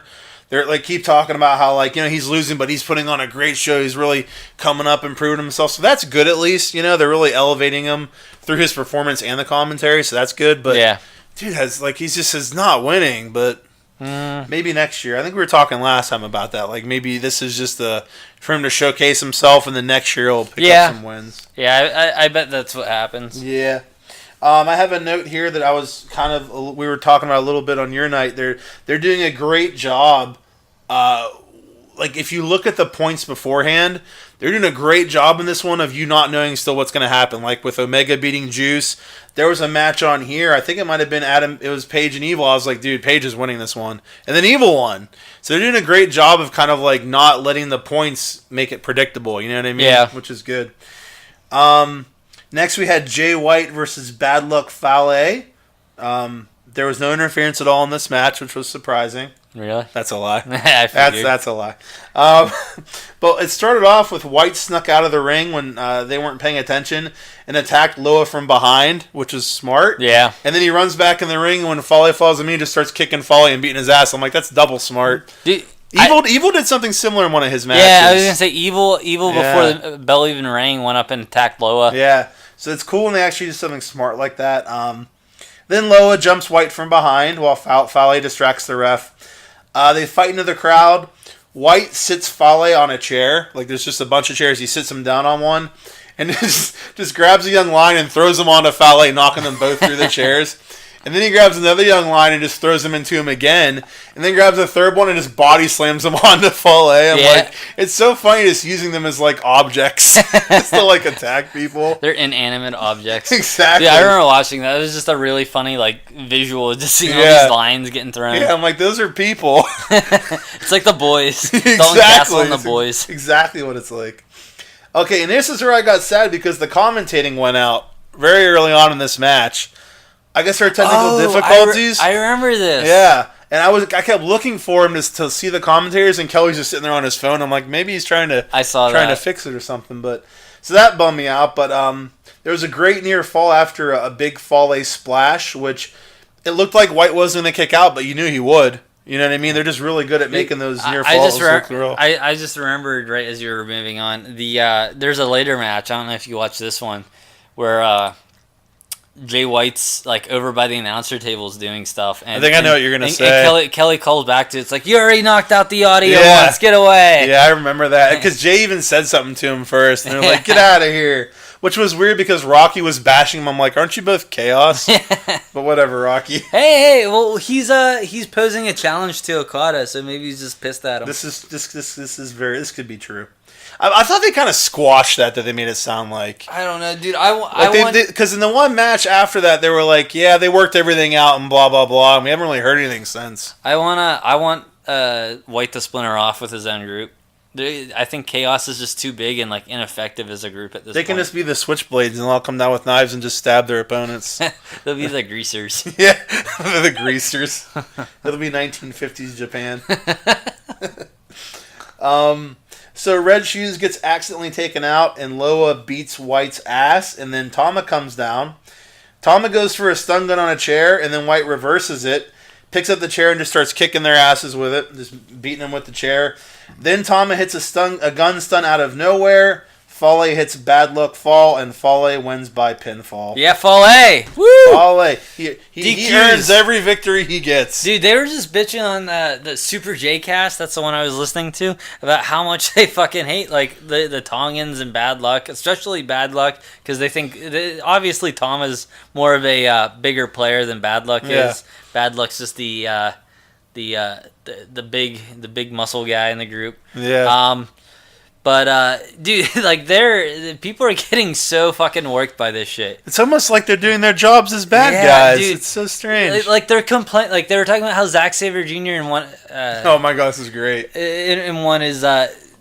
They're like keep talking about how like he's losing, but he's putting on a great show. He's really coming up and proving himself. So that's good at least. They're really elevating him through his performance and the commentary. So that's good. But yeah, dude he's not winning. But maybe next year. I think we were talking last time about that. Like maybe this is just for him to showcase himself, and the next year he'll pick up some wins. Yeah, I bet that's what happens. Yeah. I have a note here that we were talking about a little bit on your night. They're doing a great job like if you look at the points beforehand, they're doing a great job in this one of you not knowing still what's going to happen. Like with Omega beating Juice, there was a match on here. I think it might have been Adam. It was Paige and Evil. I was like, dude, Paige is winning this one, and then Evil won. So they're doing a great job of kind of like not letting the points make it predictable. You know what I mean? Yeah. Which is good. Next we had Jay White versus Bad Luck Fale. There was no interference at all in this match, which was surprising. Really? That's a lie. That's That's a lie. But it started off with White snuck out of the ring when they weren't paying attention and attacked Loa from behind, which is smart. Yeah. And then he runs back in the ring and when Fale falls on me, he just starts kicking Fale and beating his ass. I'm like, that's double smart. Dude, Evil did something similar in one of his matches. Yeah, I was gonna say Evil before the bell even rang went up and attacked Loa. Yeah, so it's cool when they actually do something smart like that. Then Loa jumps White from behind while Fale distracts the ref. They fight into the crowd. White sits Fale on a chair. Like there's just a bunch of chairs. He sits him down on one and just grabs a young lion and throws him onto Fale, knocking them both through the chairs. And then he grabs another young lion and just throws him into him again. And then grabs a third one and just body slams him onto Fale. I'm like, it's so funny just using them as like objects just to like attack people. They're inanimate objects. Exactly. Yeah, I remember watching that. It was just a really funny like visual, just seeing all these lions getting thrown. Yeah, I'm like, those are people. It's like The Boys. Exactly. Dalton Castle and The Boys. Exactly what it's like. Okay, and this is where I got sad because the commentating went out very early on in this match. I guess there are technical difficulties. I remember this. Yeah, and I kept looking for him to see the commentators, and Kelly's just sitting there on his phone. I'm like, maybe he's trying to fix it or something. But so that bummed me out. But there was a great near fall after a big Fale splash, which it looked like White was going to kick out, but you knew he would. You know what I mean? They're just really good at making those near falls look real. I just remembered right as you were moving on. There's a later match. I don't know if you watched this one where. Jay White's like over by the announcer tables doing stuff. And, I think I know what you're gonna say. And Kelly calls back to it's like, you already knocked out the audio once, get away. Yeah, I remember that because Jay even said something to him first, and they're like, get out of here. Which was weird because Rocky was bashing him. I'm like, aren't you both chaos? But whatever, Rocky. Hey, well he's posing a challenge to Okada, so maybe he's just pissed at him. This could be true. I thought they kind of squashed that they made it sound like. I don't know, dude. Because in the one match after that, they were like, yeah, they worked everything out and blah, blah, blah. And we haven't really heard anything since. I want White to splinter off with his own group. I think Chaos is just too big and like ineffective as a group at this point. They can just be the Switchblades and they'll all come down with knives and just stab their opponents. They'll be the Greasers. Yeah, they're the Greasers. It'll be 1950s Japan. So Red Shoes gets accidentally taken out, and Loa beats White's ass, and then Tama comes down. Tama goes for a stun gun on a chair, and then White reverses it, picks up the chair, and just starts kicking their asses with it, just beating them with the chair. Then Tama hits a gun stun out of nowhere. Fale hits Bad Luck Fall, and Fale wins by pinfall. Yeah, Fale! Woo! Fale. He earns every victory he gets. Dude, they were just bitching on the Super J-Cast, that's the one I was listening to, about how much they fucking hate like the Tongans and Bad Luck, especially Bad Luck, because they think, obviously Tom is more of a bigger player than Bad Luck is. Bad Luck's just the big muscle guy in the group. Yeah. But, dude, like, people are getting so fucking worked by this shit. It's almost like they're doing their jobs as bad guys. Dude, it's so strange. Like they're like, they were talking about how Zack Sabre Jr. in one... oh my god, this is great. In one is,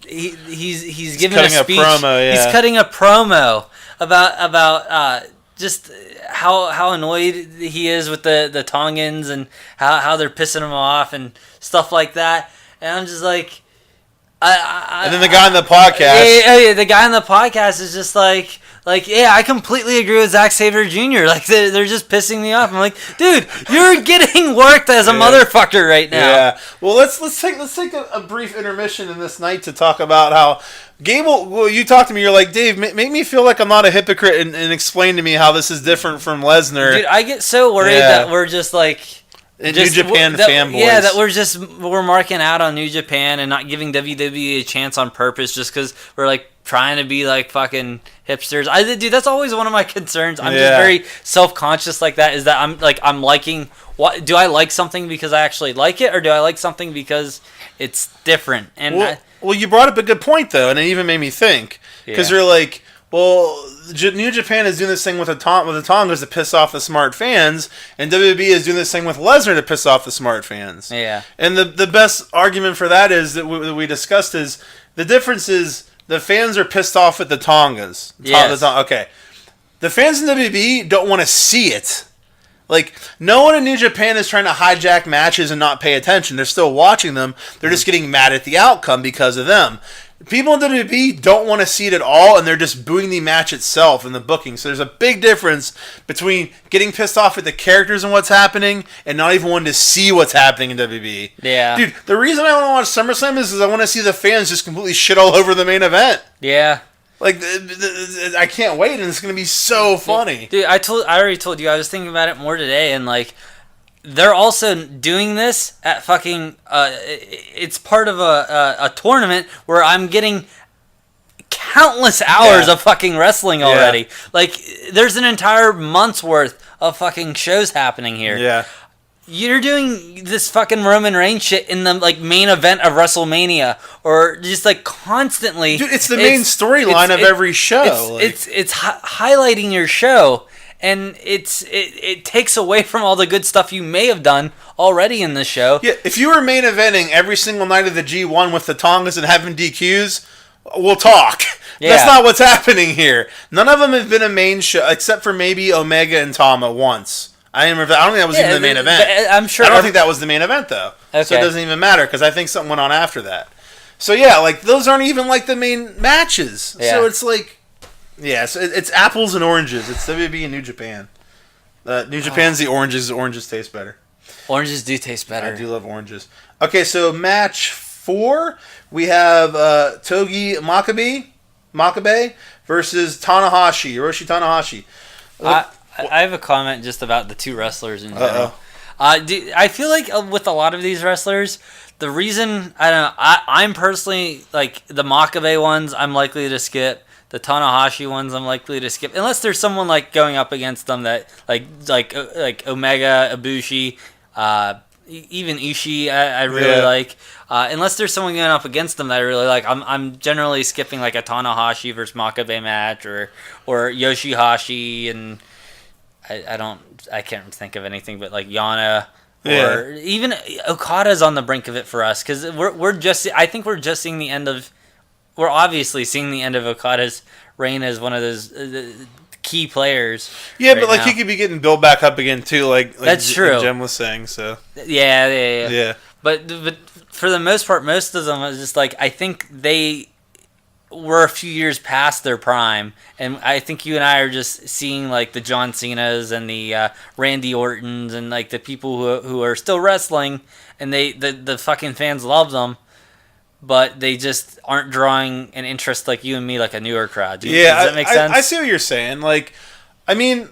he's giving a speech. Promo, yeah. He's cutting a promo about just how annoyed he is with the Tongans and how they're pissing him off and stuff like that. And I'm just like... and then the guy on the podcast. Yeah, the guy on the podcast is just like, yeah, I completely agree with Zack Sabre Jr. Like, they're just pissing me off. I'm like, dude, you're getting worked as a motherfucker right now. Yeah. Well, let's take a brief intermission in this night to talk about how Gable. Well, you talked to me. You're like, Dave, make me feel like I'm not a hypocrite and explain to me how this is different from Lesnar. Dude, I get so worried that we're just like. New Japan fanboys. Yeah, that we're marking out on New Japan and not giving WWE a chance on purpose just because we're like trying to be like fucking hipsters. Dude, that's always one of my concerns. I'm just very self-conscious like that. Is that I'm liking what? Do I like something because I actually like it, or do I like something because it's different. And well, you brought up a good point though, and it even made me think because you're like, well, New Japan is doing this thing with the Tongas to piss off the smart fans, and WWE is doing this thing with Lesnar to piss off the smart fans. Yeah. And the best argument for that is that we discussed is the difference is the fans are pissed off at the Tongas. Yes. Okay. The fans in WWE don't want to see it. Like, no one in New Japan is trying to hijack matches and not pay attention. They're still watching them. They're just getting mad at the outcome because of them. People in WWE don't want to see it at all, and they're just booing the match itself and the booking. So there's a big difference between getting pissed off at the characters and what's happening and not even wanting to see what's happening in WWE. Yeah. Dude, the reason I want to watch SummerSlam is because I want to see the fans just completely shit all over the main event. Yeah. Like, I can't wait, and it's going to be so funny. Dude, I already told you, I was thinking about it more today, and, like, they're also doing this at fucking, it's part of a tournament where I'm getting countless hours of fucking wrestling already. Yeah. Like, there's an entire month's worth of fucking shows happening here. Yeah. You're doing this fucking Roman Reigns shit in the, like, main event of WrestleMania, or just, like, constantly. Dude, it's the main storyline of every show. It's highlighting your show, and it takes away from all the good stuff you may have done already in the show. Yeah, if you were main eventing every single night of the G1 with the Tongas and having DQs, we'll talk. Yeah. That's not what's happening here. None of them have been a main show, except for maybe Omega and Tama once. I don't think that was even the main event. I'm sure. I don't think that was the main event, though. Okay. So it doesn't even matter, because I think something went on after that. So, yeah, like, those aren't even, like, the main matches. Yeah. So it's like, yeah, so it's apples and oranges. It's WWE and New Japan. New Japan's the oranges. Oranges taste better. Oranges do taste better. I do love oranges. Okay, so match 4, we have Togi Makabe versus Tanahashi, Hiroshi Tanahashi. I have a comment just about the two wrestlers in general. I feel like with a lot of these wrestlers, the reason, I don't know, I'm personally, like, the Makabe ones, I'm likely to skip. The Tanahashi ones, I'm likely to skip. Unless there's someone, like, going up against them that, like Omega, Ibushi, even Ishii, I really like. Unless there's someone going up against them that I really like, I'm generally skipping, like, a Tanahashi versus Makabe match, or Yoshihashi, and I can't think of anything but, like, Yana, or even Okada's on the brink of it for us, because I think we're just seeing the end of, we're obviously seeing the end of Okada's reign as one of those key players. Yeah, right, but, like, now, he could be getting built back up again too, like that's true. Jem was saying, so yeah. But for the most part, most of them is just, like, I think they were a few years past their prime, and I think you and I are just seeing, like, the John Cenas and the Randy Ortons and, like, the people who are still wrestling, and the fucking fans love them, but they just aren't drawing an interest like you and me, like a newer crowd. Does that make sense? I see what you're saying. Like, I mean,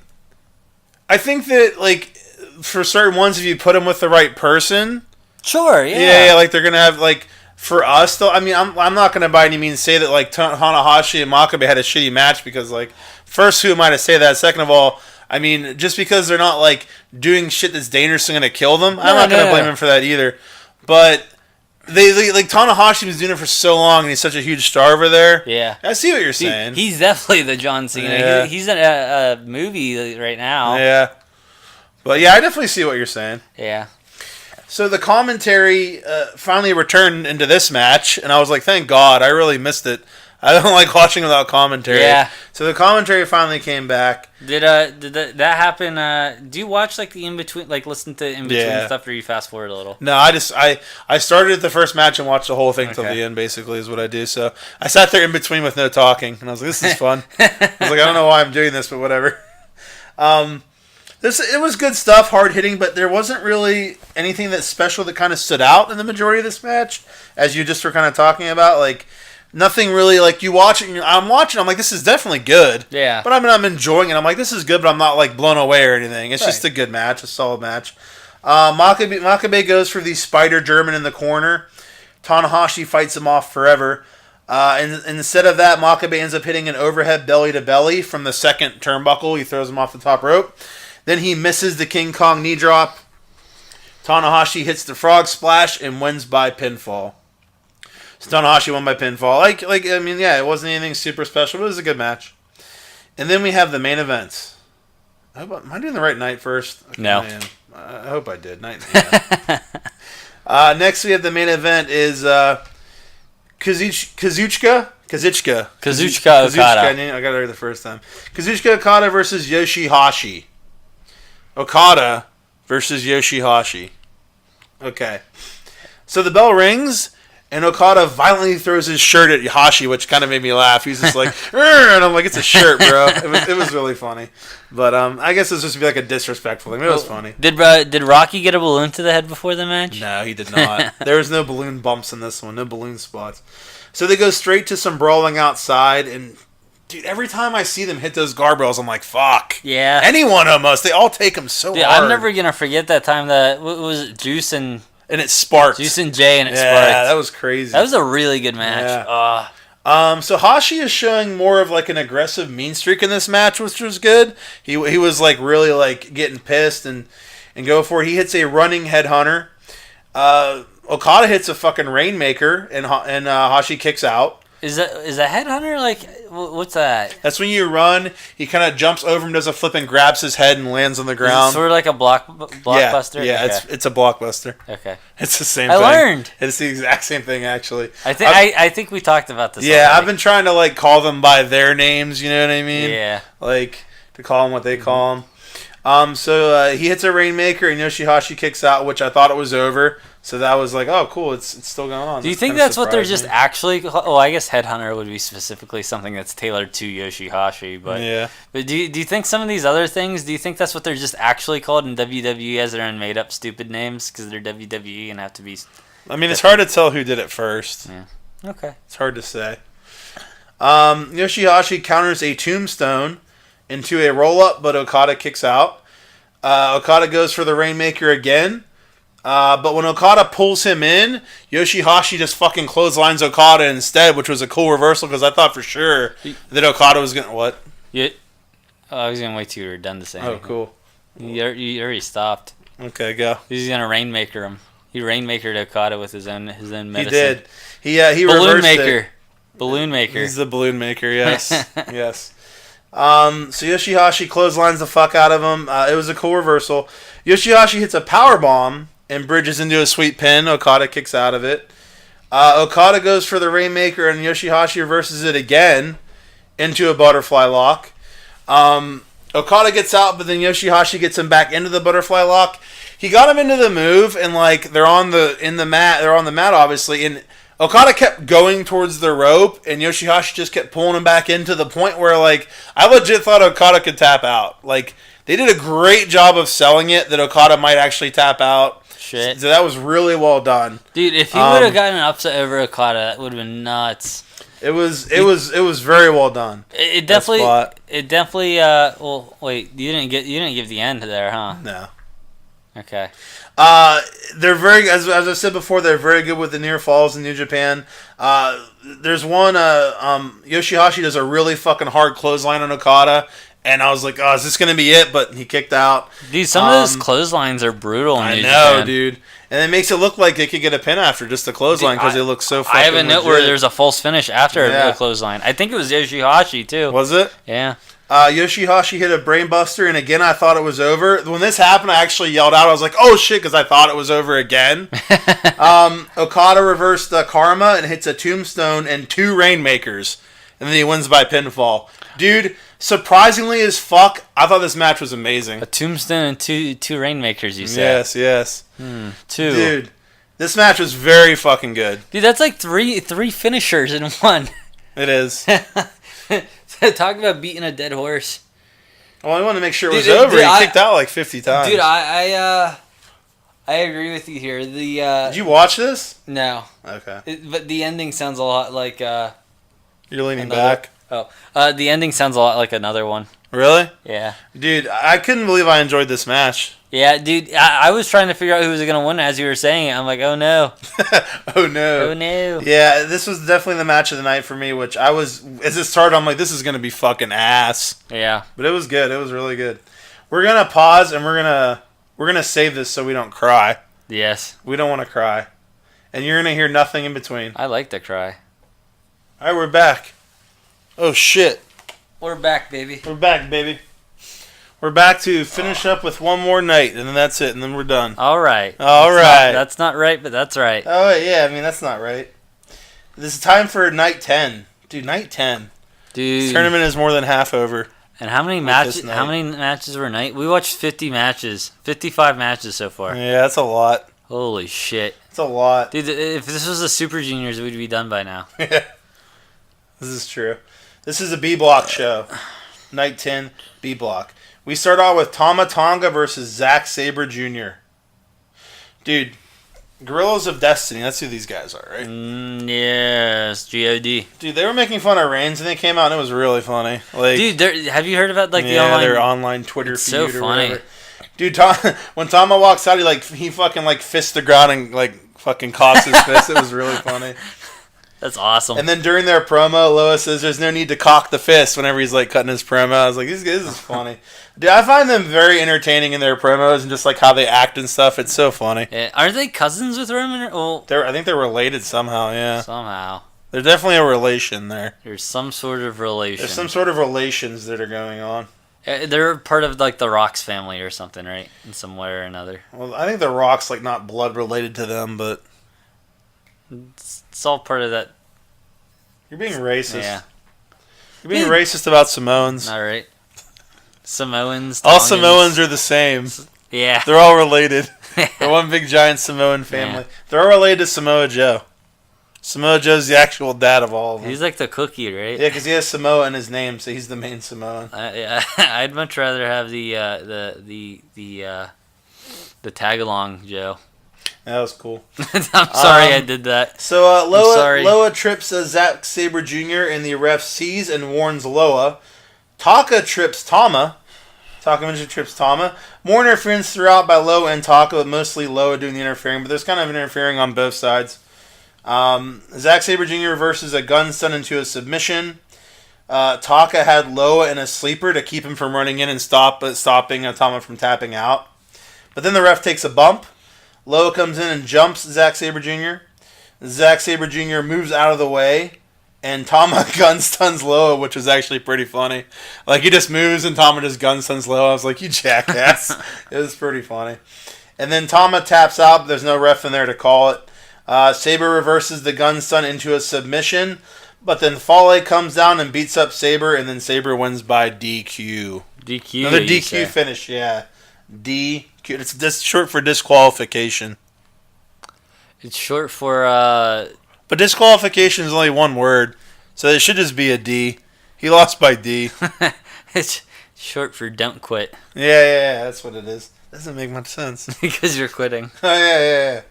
I think that, like, for certain ones, if you put them with the right person, sure, yeah, like, they're gonna have, like, for us, though, I mean, I'm not going to by any means say that, like, Tanahashi and Makabe had a shitty match, because, like, first, who am I to say that? Second of all, I mean, just because they're not, like, doing shit that's dangerous and going to kill them, I'm not going to blame them for that either. But they like, Tanahashi was doing it for so long, and he's such a huge star over there. Yeah. I see what you're saying. He's definitely the John Cena. Yeah. He's in a movie right now. Yeah. But, yeah, I definitely see what you're saying. Yeah. So the commentary finally returned into this match, and I was like, thank God, I really missed it. I don't like watching without commentary. Yeah. So the commentary finally came back. Did that happen? Do you watch, like, the in-between, like, listen to in-between stuff, or you fast forward a little? No, I started at the first match and watched the whole thing till the end, basically, is what I do. So I sat there in between with no talking, and I was like, this is fun. I was like, I don't know why I'm doing this, but whatever. It was good stuff, hard hitting, but there wasn't really anything that special that kind of stood out in the majority of this match, as you just were kind of talking about. Like, nothing really, like, you watch it, and I'm watching, I'm like, this is definitely good. Yeah. But I mean, I'm enjoying it. I'm like, this is good, but I'm not, like, blown away or anything. It's just a good match, a solid match. Makabe goes for the Spider German in the corner. Tanahashi fights him off forever. And instead of that, Makabe ends up hitting an overhead belly-to-belly from the second turnbuckle. He throws him off the top rope. Then he misses the King Kong knee drop. Tanahashi hits the frog splash and wins by pinfall. So Tanahashi won by pinfall. It wasn't anything super special, but it was a good match. And then we have the main events. Am I doing the right night first? Okay, no. Man. I hope I did. Yeah. Next, we have the main event is Kazuchika Okada. I got it right the first time. Kazuchika Okada versus Yoshihashi. Okada versus Yoshihashi. Okay. So the bell rings, and Okada violently throws his shirt at Hashi, which kind of made me laugh. He's just like, and I'm like, it's a shirt, bro. It was really funny. But I guess it was just to be like a disrespectful thing. It was funny. Did Rocky get a balloon to the head before the match? No, he did not. There was no balloon bumps in this one. No balloon spots. So they go straight to some brawling outside, and dude, every time I see them hit those guardrails, I'm like, fuck. Yeah. Anyone almost. They all take them so hard. I'm never going to forget that time that, what was it, Juice and it sparked. Juice and Jay, and it sparked. Yeah, that was crazy. That was a really good match. Yeah. So Hashi is showing more of like an aggressive mean streak in this match, which was good. He was like really like getting pissed and go for it. He hits a running headhunter. Okada hits a fucking Rainmaker, and Hashi kicks out. Is that headhunter? Like, what's that? That's when you run. He kind of jumps over him, does a flip, and grabs his head and lands on the ground. Sort of like a blockbuster. Yeah, okay. it's a blockbuster. Okay, it's the same thing. I learned. It's the exact same thing, actually. I think we talked about this. Yeah, already. I've been trying to like call them by their names. You know what I mean? Yeah. Like to call them what they call them. So he hits a Rainmaker, and Yoshihashi kicks out, which I thought it was over. So that was like, oh, cool, it's still going on. Do you think that's what they're just actually... Well, I guess Headhunter would be specifically something that's tailored to Yoshihashi, but... Yeah. But do you think some of these other things, do you think that's what they're just actually called in WWE as their own made-up stupid names? Because they're WWE and have to be... I mean, it's hard to tell who did it first. Yeah. Okay. It's hard to say. Yoshihashi counters a tombstone into a roll-up, but Okada kicks out. Okada goes for the Rainmaker again. But when Okada pulls him in, Yoshihashi just fucking clotheslines Okada instead, which was a cool reversal because I thought for sure that Okada was going to... What? Yeah. Oh, I was going to wait till you were done to say anything. Oh, cool. You already stopped. Okay, go. He's going to Rainmaker him. He Rainmakered Okada with his own medicine. He did. He Balloon reversed Maker. It. Balloon Maker. He's the Balloon Maker, yes. Yes. So Yoshihashi clotheslines the fuck out of him. It was a cool reversal. Yoshihashi hits a powerbomb and bridges into a sweet pin. Okada kicks out of it. Okada goes for the Rainmaker, and Yoshihashi reverses it again into a butterfly lock. Okada gets out, but then Yoshihashi gets him back into the butterfly lock. He got him into the move, and like they're on the mat, obviously, and Okada kept going towards the rope, and Yoshihashi just kept pulling him back into the point where like I legit thought Okada could tap out. Like they did a great job of selling it that Okada might actually tap out. Shit. So that was really well done. Dude, if he would have gotten an upset over Okada, that would have been nuts. It was very well done. It definitely well, wait, you didn't give the end there, huh? No. Okay. They're very, as I said before, they're very good with the near falls in New Japan. There's one Yoshihashi does a really fucking hard clothesline on Okada. And I was like, oh, is this going to be it? But he kicked out. Dude, some of those clotheslines are brutal in New Japan. I know, dude. And it makes it look like it could get a pin after just a clothesline because it looks so fucking I have a note legit. where there's a false finish after a clothesline. I think it was Yoshihashi, too. Was it? Yeah. Yoshihashi hit a brainbuster, and again, I thought it was over. When this happened, I actually yelled out. I was like, oh, shit, because I thought it was over again. Okada reversed Karma and hits a tombstone and 2 Rainmakers. And then he wins by pinfall. Dude, surprisingly as fuck, I thought this match was amazing. A tombstone and two Rainmakers, you said? Yes. 2. Dude, this match was very fucking good. Dude, that's like three finishers in one. It is. Talk about beating a dead horse. Well, I wanted to make sure it was over. He kicked out like 50 times. Dude, I agree with you here. Did you watch this? No. Okay. But the ending sounds a lot like... You're leaning back? Oh. The ending sounds a lot like another one. Really? Yeah. Dude, I couldn't believe I enjoyed this match. Yeah, dude, I was trying to figure out who was going to win as you were saying it. I'm like, oh no. Oh no. Oh no. Yeah, this was definitely the match of the night for me, which as it started, I'm like, this is going to be fucking ass. Yeah. But it was good. It was really good. We're going to pause and we're going to save this so we don't cry. Yes. We don't want to cry. And you're going to hear nothing in between. I like to cry. All right, we're back. Oh, shit. We're back, baby. We're back, baby. We're back to finish up with one more night, and then that's it, and then we're done. All right. All right. That's not right, but that's right. Oh, yeah, I mean, that's not right. This is time for night 10. Dude, night 10. Dude. This tournament is more than half over. And how many matches? How many matches were night? We watched 50 matches, 55 matches so far. Yeah, that's a lot. Holy shit, That's a lot. dude! If this was the Super Juniors, we'd be done by now. Yeah, this is true. This is a B block show. Night 10, B block. We start out with Tama Tonga versus Zack Sabre Jr. Dude, Gorillas of Destiny. That's who these guys are, right? Yes, God. Dude, they were making fun of Reigns, and they came out, and it was really funny. Like, Dude, have you heard about the yeah, online? their online Twitter It's feud so or funny. whatever. Dude, when Tama walks out, he fucking fists the ground and fucking cocks his fist. It was really funny. That's awesome. And then during their promo, Lois says there's no need to cock the fist whenever he's cutting his promo. I was like, this is funny. Dude, I find them very entertaining in their promos and just how they act and stuff. It's so funny. Yeah, aren't they cousins with Roman? I think they're related somehow, yeah. Somehow. There's definitely a relation there. There's some sort of relation. There's some sort of relations that are going on. They're part of the Rock's family or something, right? In some way or another. Well, I think the Rock's not blood related to them, but It's all part of that. you're being racist. Yeah. You're being racist about Samoans. All right. Samoans. All Tongans. Samoans are the same. Yeah. They're all related. They're one big giant Samoan family. Yeah. They're all related to Samoa Joe. Samoa Joe's the actual dad of all of them. He's like the cookie, right? Yeah, because he has Samoa in his name, so he's the main Samoan. Yeah, I'd much rather have the tag along Joe. That was cool. I'm sorry I did that. So sorry. Loa trips Zack Sabre Jr. and the ref sees and warns Loa. Taka trips Tama. Taka trips Tama. More interference throughout by Loa and Taka, but mostly Loa doing the interfering, but there's kind of interfering on both sides. Zack Sabre Jr. reverses a gun stun into a submission. Taka had Loa in a sleeper to keep him from running in and stopping Tama from tapping out. But then the ref takes a bump. Loa comes in and jumps Zack Sabre Jr. Zack Sabre Jr. moves out of the way, and Tama gun stuns Loa, which was actually pretty funny. He just moves and Tama just gun stuns Loa. I was like, you jackass. It was pretty funny. And then Tama taps out, but there's no ref in there to call it. Sabre reverses the gun stun into a submission, but then Fale comes down and beats up Sabre, and then Sabre wins by DQ. DQ. Another DQ finish, yeah. DQ. It's short for disqualification. It's short for But disqualification is only one word, so it should just be a D. He lost by D. it's short for don't quit. Yeah, that's what it is. Doesn't make much sense. Because you're quitting. Oh, yeah.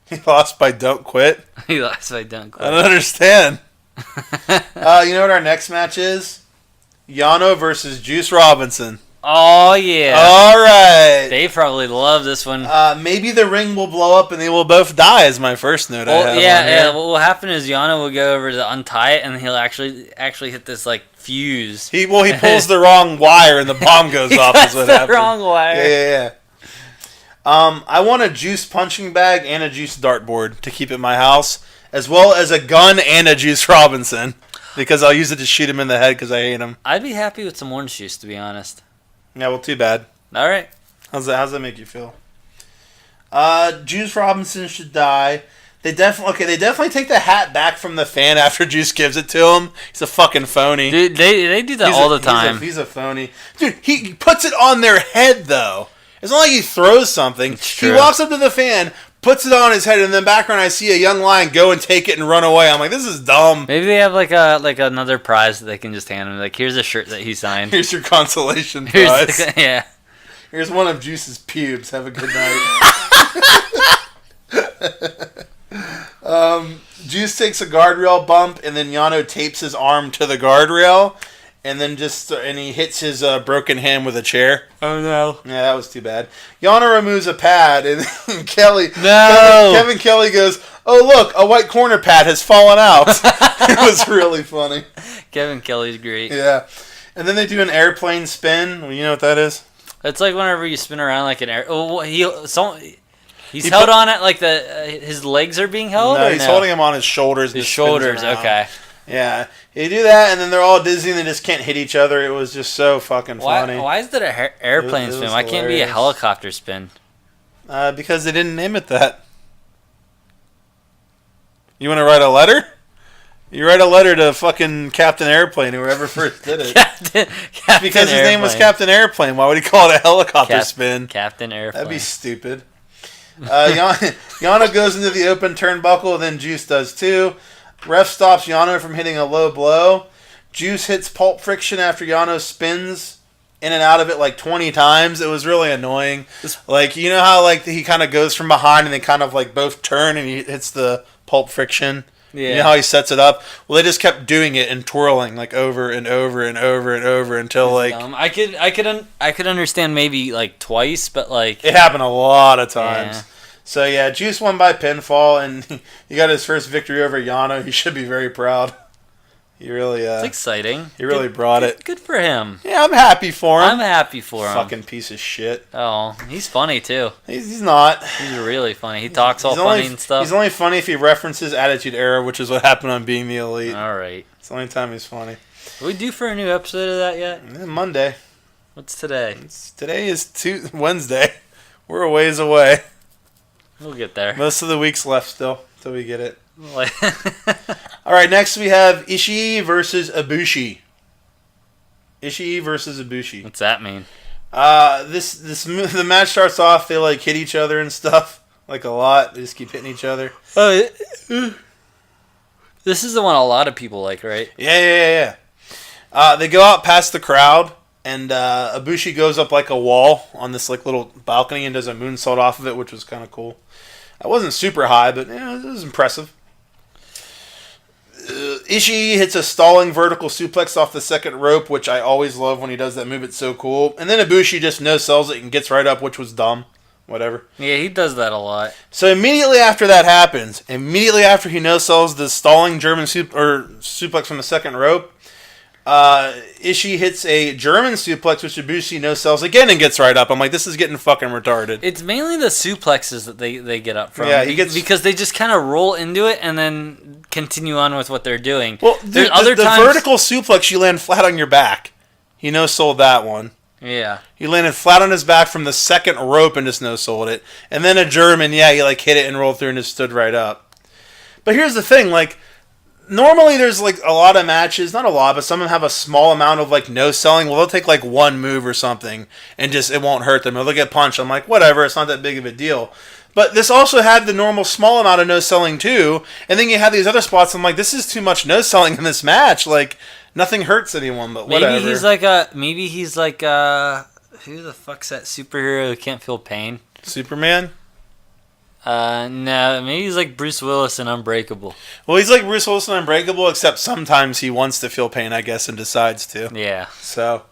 He lost by don't quit? He lost by don't quit. I don't understand. You know what our next match is? Yano versus Juice Robinson. Oh, yeah. All right. They probably love this one. Maybe the ring will blow up and they will both die is my first note. Yeah. What will happen is Yano will go over to untie it, and he'll actually hit this fuse. He pulls the wrong wire and the bomb goes off. Is what the happens. wrong wire. Yeah. I want a juice punching bag and a juice dartboard to keep at my house, as well as a gun and a Juice Robinson, because I'll use it to shoot him in the head because I hate him. I'd be happy with some orange juice, to be honest. Yeah, well, too bad. All right. How's that make you feel? Juice Robinson should die. They definitely take the hat back from the fan after Juice gives it to him. He's a fucking phony. Dude, they do that all the time. He's a phony. Dude, he puts it on their head, though. It's not like he throws something. He walks up to the fan, puts it on his head, and in the background I see a young lion go and take it and run away. I'm like, this is dumb. Maybe they have another prize that they can just hand him. Here's a shirt that he signed. Here's your consolation prize. Yeah. Here's one of Juice's pubes. Have a good night. Juice takes a guardrail bump, and then Yano tapes his arm to the guardrail, and then he hits his broken hand with a chair. Oh no! Yeah, that was too bad. Yano removes a pad, and Kevin Kelly goes, "Oh look, a white corner pad has fallen out." It was really funny. Kevin Kelly's great. Yeah, and then they do an airplane spin. Well, you know what that is? It's like whenever you spin around like an air. Oh, He's held on at like his legs are being held. No, he's holding him on his shoulders. His shoulders. Okay. Yeah, you do that, and then they're all dizzy, and they just can't hit each other. It was just so fucking funny. Why is that an airplane spin? Why can't it be a helicopter spin? Because they didn't name it that. You want to write a letter? You write a letter to fucking Captain Airplane, whoever first did it. Captain because his name was Captain Airplane. Why would he call it a helicopter spin? Captain Airplane. That'd be stupid. Yano goes into the open turnbuckle, then Juice does too. Ref stops Yano from hitting a low blow. Juice hits Pulp Friction after Yano spins in and out of it like 20 times. It was really annoying. Like, you know how like he kind of goes from behind and they kind of like both turn and he hits the Pulp Friction? Yeah. You know how he sets it up? Well, they just kept doing it and twirling like over and over and over and over until like I could understand maybe like twice, but like it happened a lot of times. Yeah. So yeah, Juice won by pinfall, and he got his first victory over Yano. He should be very proud. He really it's exciting. He really brought it. Good for him. Yeah, I'm happy for him. I'm happy for him. Fucking piece of shit. Oh, he's funny too. He's not. He's really funny. He talks all funny and stuff. He's only funny if he references Attitude Era, which is what happened on Being the Elite. All right. It's the only time he's funny. Are we due for a new episode of that yet? Yeah, Monday. What's today? Today is Wednesday. We're a ways away. We'll get there. Most of the week's left still until we get it. All right, next we have Ishii versus Ibushi. Ishii versus Ibushi. What's that mean? The match starts off. They like hit each other and stuff like a lot. They just keep hitting each other. Oh, this is the one a lot of people like, right? Yeah. They go out past the crowd, and Ibushi goes up like a wall on this like little balcony and does a moonsault off of it, which was kind of cool. It wasn't super high, but it was impressive. Ishii hits a stalling vertical suplex off the second rope, which I always love when he does that move. It's so cool. And then Ibushi just no-sells it and gets right up, which was dumb. Whatever. Yeah, he does that a lot. So immediately after that happens, immediately after he no-sells the stalling German suplex from the second rope, Ishii hits a German suplex, which Ibushi no-sells again and gets right up. I'm like, this is getting fucking retarded. It's mainly the suplexes that they get up from. Yeah, because they just kind of roll into it and then continue on with what they're doing. Well, the vertical suplex, you land flat on your back. He no-sold that one. Yeah. He landed flat on his back from the second rope and just no-sold it. And then a German, he like hit it and rolled through and just stood right up. But here's the thing, like, normally there's like a lot of matches, not a lot, but some of them have a small amount of like no-selling. Well, they'll take like one move or something and just it won't hurt them. Or they'll get punched. I'm like, whatever, it's not that big of a deal. But this also had the normal small amount of no-selling too. And then you have these other spots. I'm like, this is too much no-selling in this match. Like, nothing hurts anyone, but whatever. Maybe he's like who the fuck's that superhero who can't feel pain? Superman? No, maybe he's like Bruce Willis in Unbreakable. Well, he's like Bruce Willis in Unbreakable, except sometimes he wants to feel pain, I guess, and decides to. Yeah. So,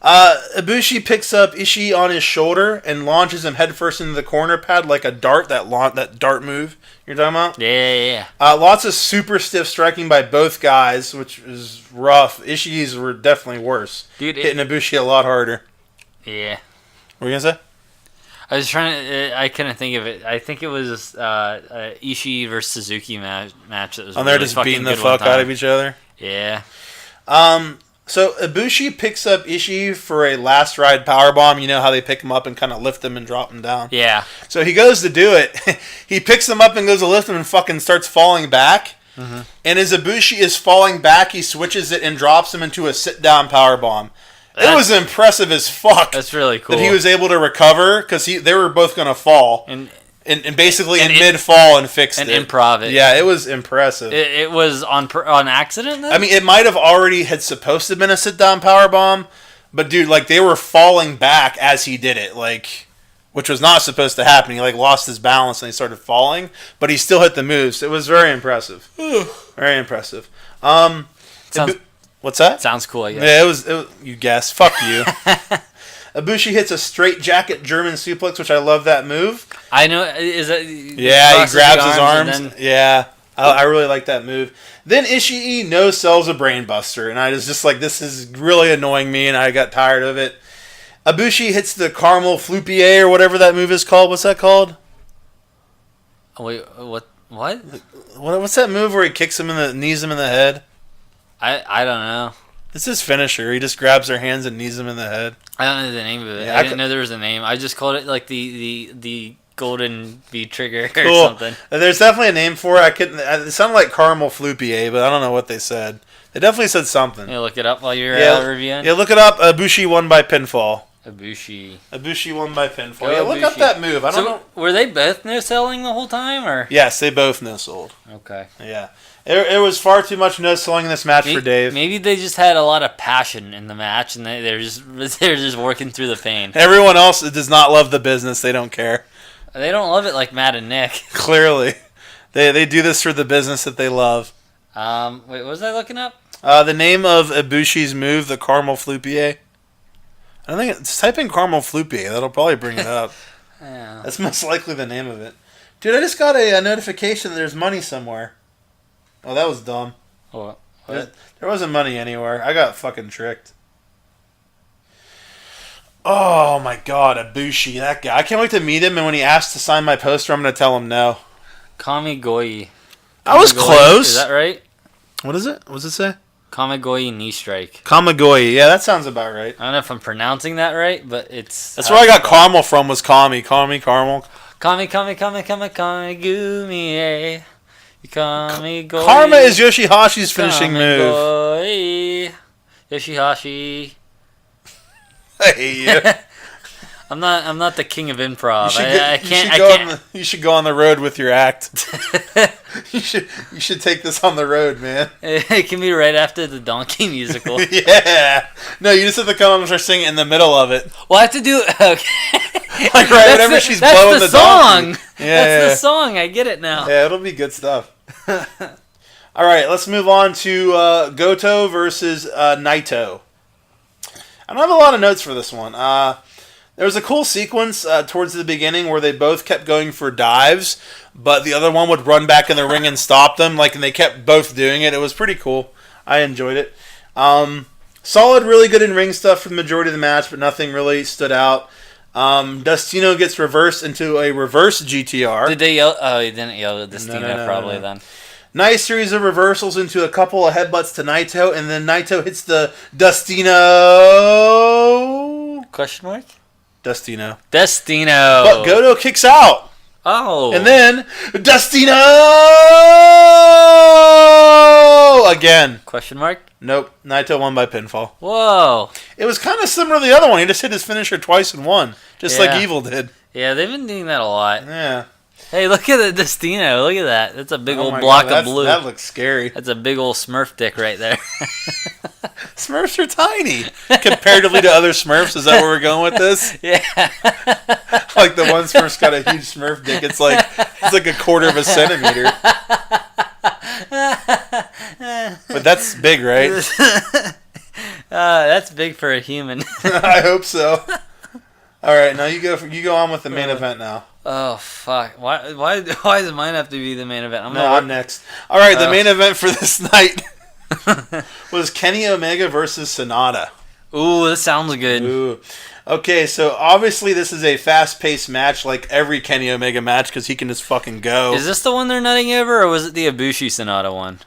Ibushi picks up Ishii on his shoulder and launches him headfirst into the corner pad like a dart, that dart move you're talking about? Yeah. Lots of super stiff striking by both guys, which is rough. Ishii's were definitely worse. Dude, hitting Ibushi a lot harder. Yeah. What were you going to say? I was trying to. I couldn't think of it. I think it was Ishii versus Suzuki match that was. And they're just beating the fuck out of each other. Yeah. So Ibushi picks up Ishii for a last ride powerbomb. You know how they pick him up and kind of lift him and drop him down. Yeah. So he goes to do it. He picks him up and goes to lift him and fucking starts falling back. Mm-hmm. And as Ibushi is falling back, he switches it and drops him into a sit down powerbomb. It was impressive as fuck. That's really cool. That he was able to recover because they were both going to fall and basically in mid-fall and fixed it. And improv it. Yeah, it was impressive. It was on accident then? I mean, it might have already had supposed to have been a sit-down powerbomb, but dude, like they were falling back as he did it, like, which was not supposed to happen. He like lost his balance and he started falling, but he still hit the moves. It was very impressive. Very impressive. What's that? Sounds cool, I guess. Yeah, it was you guess. Fuck you. Ibushi hits a straight jacket German suplex, which I love that move. I know. Is it? Yeah, he grabs his arms. Yeah, I really like that move. Then Ishii no-sells a brainbuster, and I was just like, this is really annoying me, and I got tired of it. Ibushi hits the caramel fluppier or whatever that move is called. What's that called? Wait, what? What? What's that move where he kicks him knees him in the head? I don't know. It's his finisher. He just grabs their hands and knees him in the head. I don't know the name of it. Yeah, I didn't know there was a name. I just called it like the golden V trigger or Cool. something. There's definitely a name for it. It sounded like caramel floupier, but I don't know what they said. They definitely said something. You look it up while you're reviewing. Yeah, look it up. Ibushi won by pinfall. Ibushi won by pinfall. Go Yeah, look up Ibushi. that move. I don't know. Were they both no-selling the whole time, or? Yes, they both no-sold. Okay. Yeah. It was far too much no-selling in this match for Dave. Maybe they just had a lot of passion in the match, and they're just working through the pain. Everyone else does not love the business. They don't care. They don't love it like Matt and Nick. Clearly. They do this for the business that they love. Wait, what was I looking up? The name of Ibushi's move, the caramel floupier. I don't think it's type in caramel floupier. That'll probably bring it up. Yeah. That's most likely the name of it. Dude, I just got a notification that there's money somewhere. Oh, that was dumb. What? There wasn't money anywhere. I got fucking tricked. Oh my god, Ibushi, that guy. I can't wait to meet him, and when he asks to sign my poster, I'm going to tell him no. Kamigoye. I was close. Is that right? What is it? What does it say? Kamigoye knee strike. Kamigoye. Yeah, that sounds about right. I don't know if I'm pronouncing that right, but it's... That's where I got caramel from, was Kami. Caramel. Kami, gumi, eh. Kamigoye. Karma is Yoshihashi's finishing move. Kamigoye. Yoshihashi. I hate you. I'm not the king of improv. You should go on the road with your act. you should take this on the road, man. It can be right after the Donkey musical. Yeah. No, you just have to come up and start singing in the middle of it. Well, I have to do it. Okay. Like right whenever she's blowing the song. Donkey. That's the song. I get it now. Yeah, it'll be good stuff. All right, let's move on to Goto versus Naito. I don't have a lot of notes for this one. There was a cool sequence towards the beginning where they both kept going for dives, but the other one would run back in the ring and stop them. And they kept both doing it. It was pretty cool. I enjoyed it. Solid, really good in ring stuff for the majority of the match, but nothing really stood out. Destino gets reversed into a reverse GTR. Did they yell? Oh, he didn't yell at Destino No. then. Nice series of reversals into a couple of headbutts to Naito, and then Naito hits the Destino. Question mark? Destino. But Goto kicks out. Oh. And then Destino again. Question mark? Nope. Naito won by pinfall. Whoa. It was kind of similar to the other one. He just hit his finisher twice and won, just like Evil did. Yeah, they've been doing that a lot. Yeah. Hey, look at the Destino. Look at that. That's a big old my block God, of blue. That looks scary. That's a big old Smurf dick right there. Smurfs are tiny comparatively to other Smurfs. Is that where we're going with this? Yeah. Like the one Smurf's got a huge Smurf dick. It's like a quarter of a centimeter. But that's big, right? That's big for a human. I hope so. All right, now you go on with the main event now. Oh fuck! Why does mine have to be the main event? I'm next. All right, the main event for this night was Kenny Omega versus Sonata. Ooh, that sounds good. Ooh. Okay, so obviously this is a fast-paced match, like every Kenny Omega match, because he can just fucking go. Is this the one they're nutting over, or was it the Ibushi Sonata one?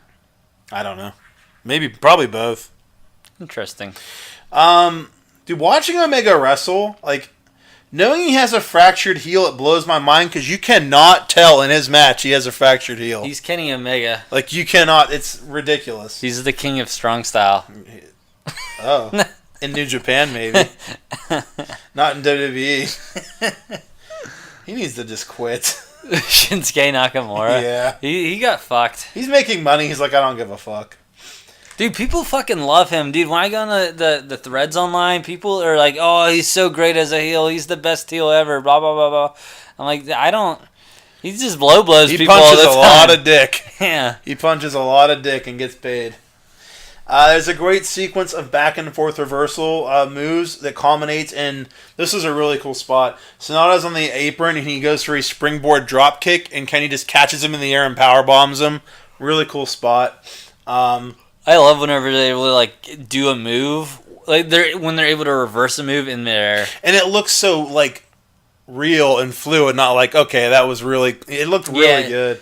I don't know. Probably both. Interesting. Dude, watching Omega wrestle, knowing he has a fractured heel, it blows my mind because you cannot tell in his match he has a fractured heel. He's Kenny Omega. You cannot. It's ridiculous. He's the king of strong style. Oh. In New Japan, maybe. Not in WWE. He needs to just quit. Shinsuke Nakamura. Yeah. He got fucked. He's making money. He's like, I don't give a fuck. Dude, people fucking love him. Dude, when I go on the threads online, people are like, oh, he's so great as a heel. He's the best heel ever. Blah, blah, blah, blah. I'm like, he just blows people all the time. He punches a lot of dick. Yeah. He punches a lot of dick and gets paid. There's a great sequence of back and forth reversal moves that culminates in, this is a really cool spot. Sonata's on the apron and he goes for a springboard drop kick and Kenny just catches him in the air and power bombs him. Really cool spot. I love whenever they're able to do a move, when they're able to reverse a move in there, and it looks so real and fluid, not like, okay, that was really... It looked really good.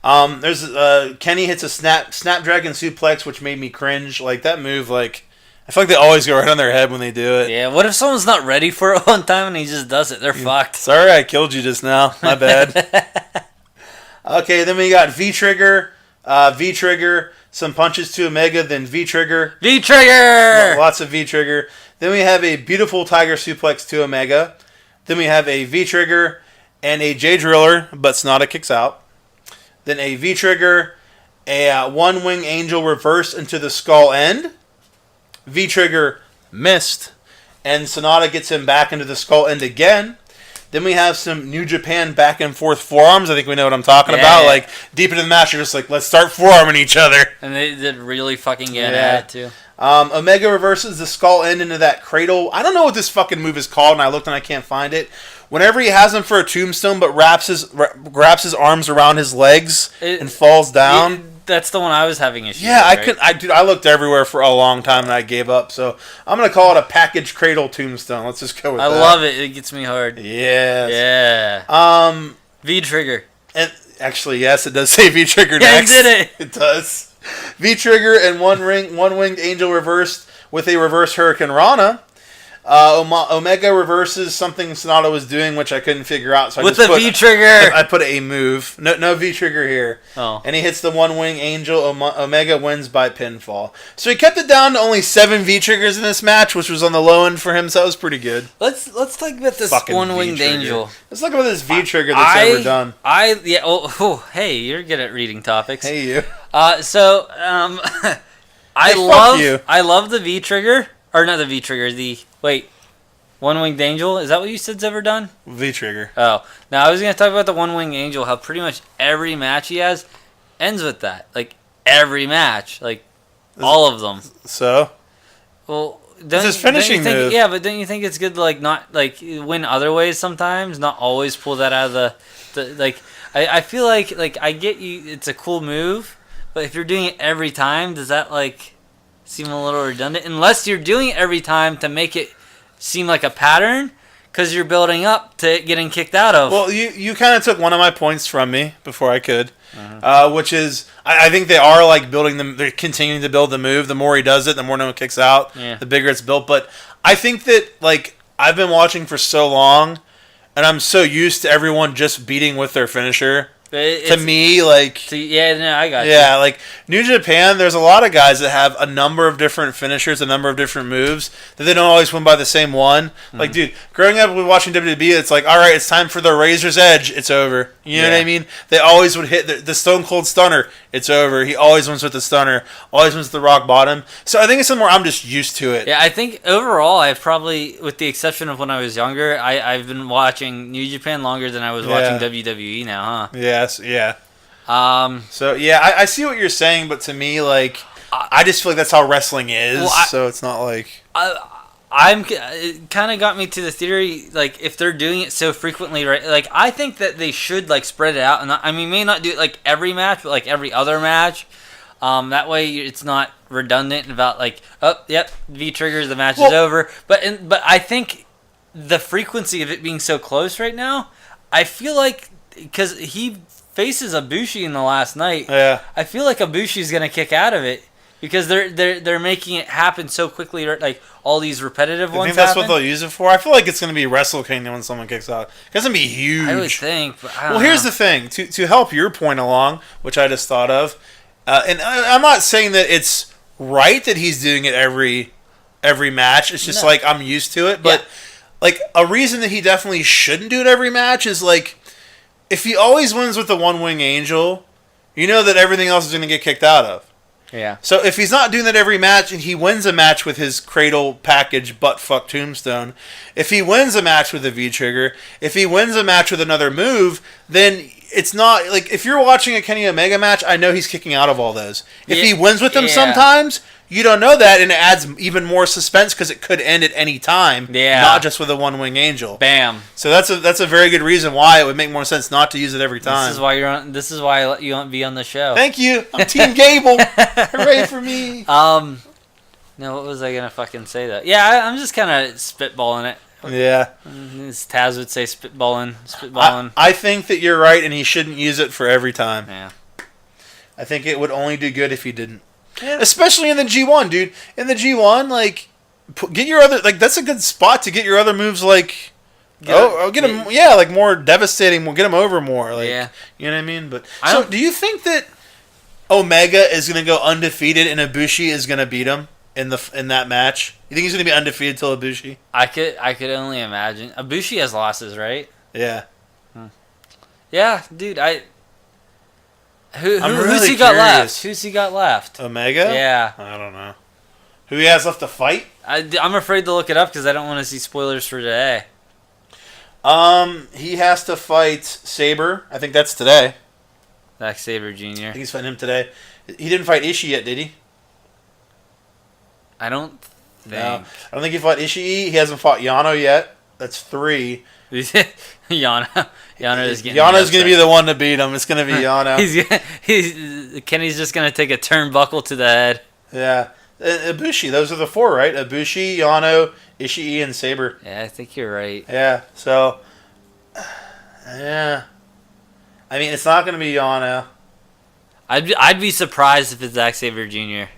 There's Kenny hits a snapdragon suplex, which made me cringe. Like, that move, like... I feel like they always go right on their head when they do it. Yeah, what if someone's not ready for it one time and he just does it? They're fucked. Sorry I killed you just now. My bad. Okay, then we got V-Trigger. V-Trigger, some punches to Omega, then V-Trigger. V-Trigger! Lots of V-Trigger. Then we have a beautiful Tiger Suplex to Omega. Then we have a V-Trigger and a J-Driller, but Sonata kicks out. Then a V-Trigger, a One-Wing Angel reverse into the skull end. V-Trigger missed, and Sonata gets him back into the skull end again. Then we have some New Japan back and forth forearms. I think we know what I'm talking about. Like, deep into the match, you're just like, let's start forearming each other. And they did really fucking get at it, too. Omega reverses the skull end into that cradle. I don't know what this fucking move is called, and I looked and I can't find it. Whenever he has him for a tombstone, but grabs his arms around his legs and falls down. That's the one I was having issues with, right? I looked everywhere for a long time and I gave up. So I'm gonna call it a package cradle tombstone. Let's just go with that. I love it. It gets me hard. Yes. Yeah. V-Trigger. And actually, yes, it does say V-Trigger next. Yeah, did it. It does. V-Trigger and one-winged angel reversed with a reverse Hurricane Rana. Omega reverses something Sonata was doing, which I couldn't figure out. So with the V-Trigger! I put a move. No V-Trigger here. Oh. And he hits the one-wing angel. Omega wins by pinfall. So he kept it down to only 7 V-Triggers in this match, which was on the low end for him, so that was pretty good. Let's talk about this one-winged angel. Let's look at this V-Trigger that's ever done. Hey, you're good at reading topics. Hey, you. I love the V-Trigger. Or not the V-Trigger, One-Winged Angel? Is that what you said's ever done? V-Trigger. Oh. Now, I was going to talk about the One-Winged Angel, how pretty much every match he has ends with that. Like, every match. Like, all of them. So? Well, it's his finishing move. Yeah, but don't you think it's good to, not win other ways sometimes? Not always pull that out of the I feel like, I get you, it's a cool move, but if you're doing it every time, does that, seem a little redundant? Unless you're doing it every time to make it seem like a pattern, because you're building up to getting kicked out of. Well, you kind of took one of my points from me before I could, which is I think they are building them. They're continuing to build the move. The more he does it, the more no one kicks out. Yeah. The bigger it's built. But I think that I've been watching for so long, and I'm so used to everyone just beating with their finisher. I got you. Yeah, New Japan, there's a lot of guys that have a number of different finishers, a number of different moves that they don't always win by the same one. Dude, growing up with watching WWE, it's all right, it's time for the Razor's Edge. It's over. You know what I mean? They always would hit the Stone Cold Stunner. It's over. He always wins with the Stunner. Always wins with the Rock Bottom. So I think it's somewhere I'm just used to it. Yeah, I think overall, I've probably, with the exception of when I was younger, I've been watching New Japan longer than I was watching WWE now, huh? Yes, yeah. So yeah, I see what you're saying, but to me, I just feel like that's how wrestling is. So it's not it kind of got me to the theory, if they're doing it so frequently, right? I think that they should spread it out, and may not do it every match, but every other match. That way it's not redundant about V triggers, the match is over. But I think the frequency of it being so close right now, I feel because he faces Ibushi in the last night. Yeah. I feel like Ibushi's gonna kick out of it because they're making it happen so quickly. All these repetitive ones. I think that's what they'll use it for. I feel like it's gonna be Wrestle Kingdom when someone kicks out. It's gonna be huge. I would think. But I don't know. Here's the thing. To help your point along, which I just thought of, and I'm not saying that it's right that he's doing it every match. It's just I'm used to it, but a reason that he definitely shouldn't do it every match is if he always wins with the one-wing angel, you know that everything else is going to get kicked out of. Yeah. So if he's not doing that every match and he wins a match with his cradle package butt-fuck tombstone, if he wins a match with a V-trigger, if he wins a match with another move, then it's not... if you're watching a Kenny Omega match, I know he's kicking out of all those. If he wins with them sometimes... You don't know that, and it adds even more suspense because it could end at any time, not just with a one-wing angel. Bam. So that's a very good reason why it would make more sense not to use it every time. This is why I let you be on the show. Thank you. I'm Team Gable. Hooray for me. No, what was I gonna fucking say though? Yeah, I'm just kind of spitballing it. Yeah. As Taz would say, spitballing. I think that you're right, and he shouldn't use it for every time. Yeah. I think it would only do good if he didn't. Yeah. Especially in the G1, dude. In the G1, like, get your other, like, that's a good spot to get your other moves, like, get him, like, more devastating, get him over more. Like, yeah. You know what I mean? But so, do you think that Omega is going to go undefeated and Ibushi is going to beat him in that match? You think he's going to be undefeated till Ibushi? I could only imagine. Ibushi has losses, right? Yeah. Yeah, dude. Who's really he got curious. left? Who's he got left? Omega? Yeah. I don't know. Who he has left to fight? I'm afraid to look it up because I don't want to see spoilers for today. He has to fight Saber. I think that's today. Zack Sabre Jr. I think he's fighting him today. He didn't fight Ishii yet, did he? I don't think. No. I don't think he fought Ishii. He hasn't fought Yano yet. That's 3. Yano is getting. Yano's going to be the one to beat him. It's going to be Yano. Kenny's just going to take a turnbuckle to the head. Yeah. Ibushi. Those are the 4, right? Ibushi, Yano, Ishii, and Saber. Yeah, I think you're right. Yeah. So, yeah. I mean, it's not going to be Yano. I'd be surprised if it's Zack Sabre Jr.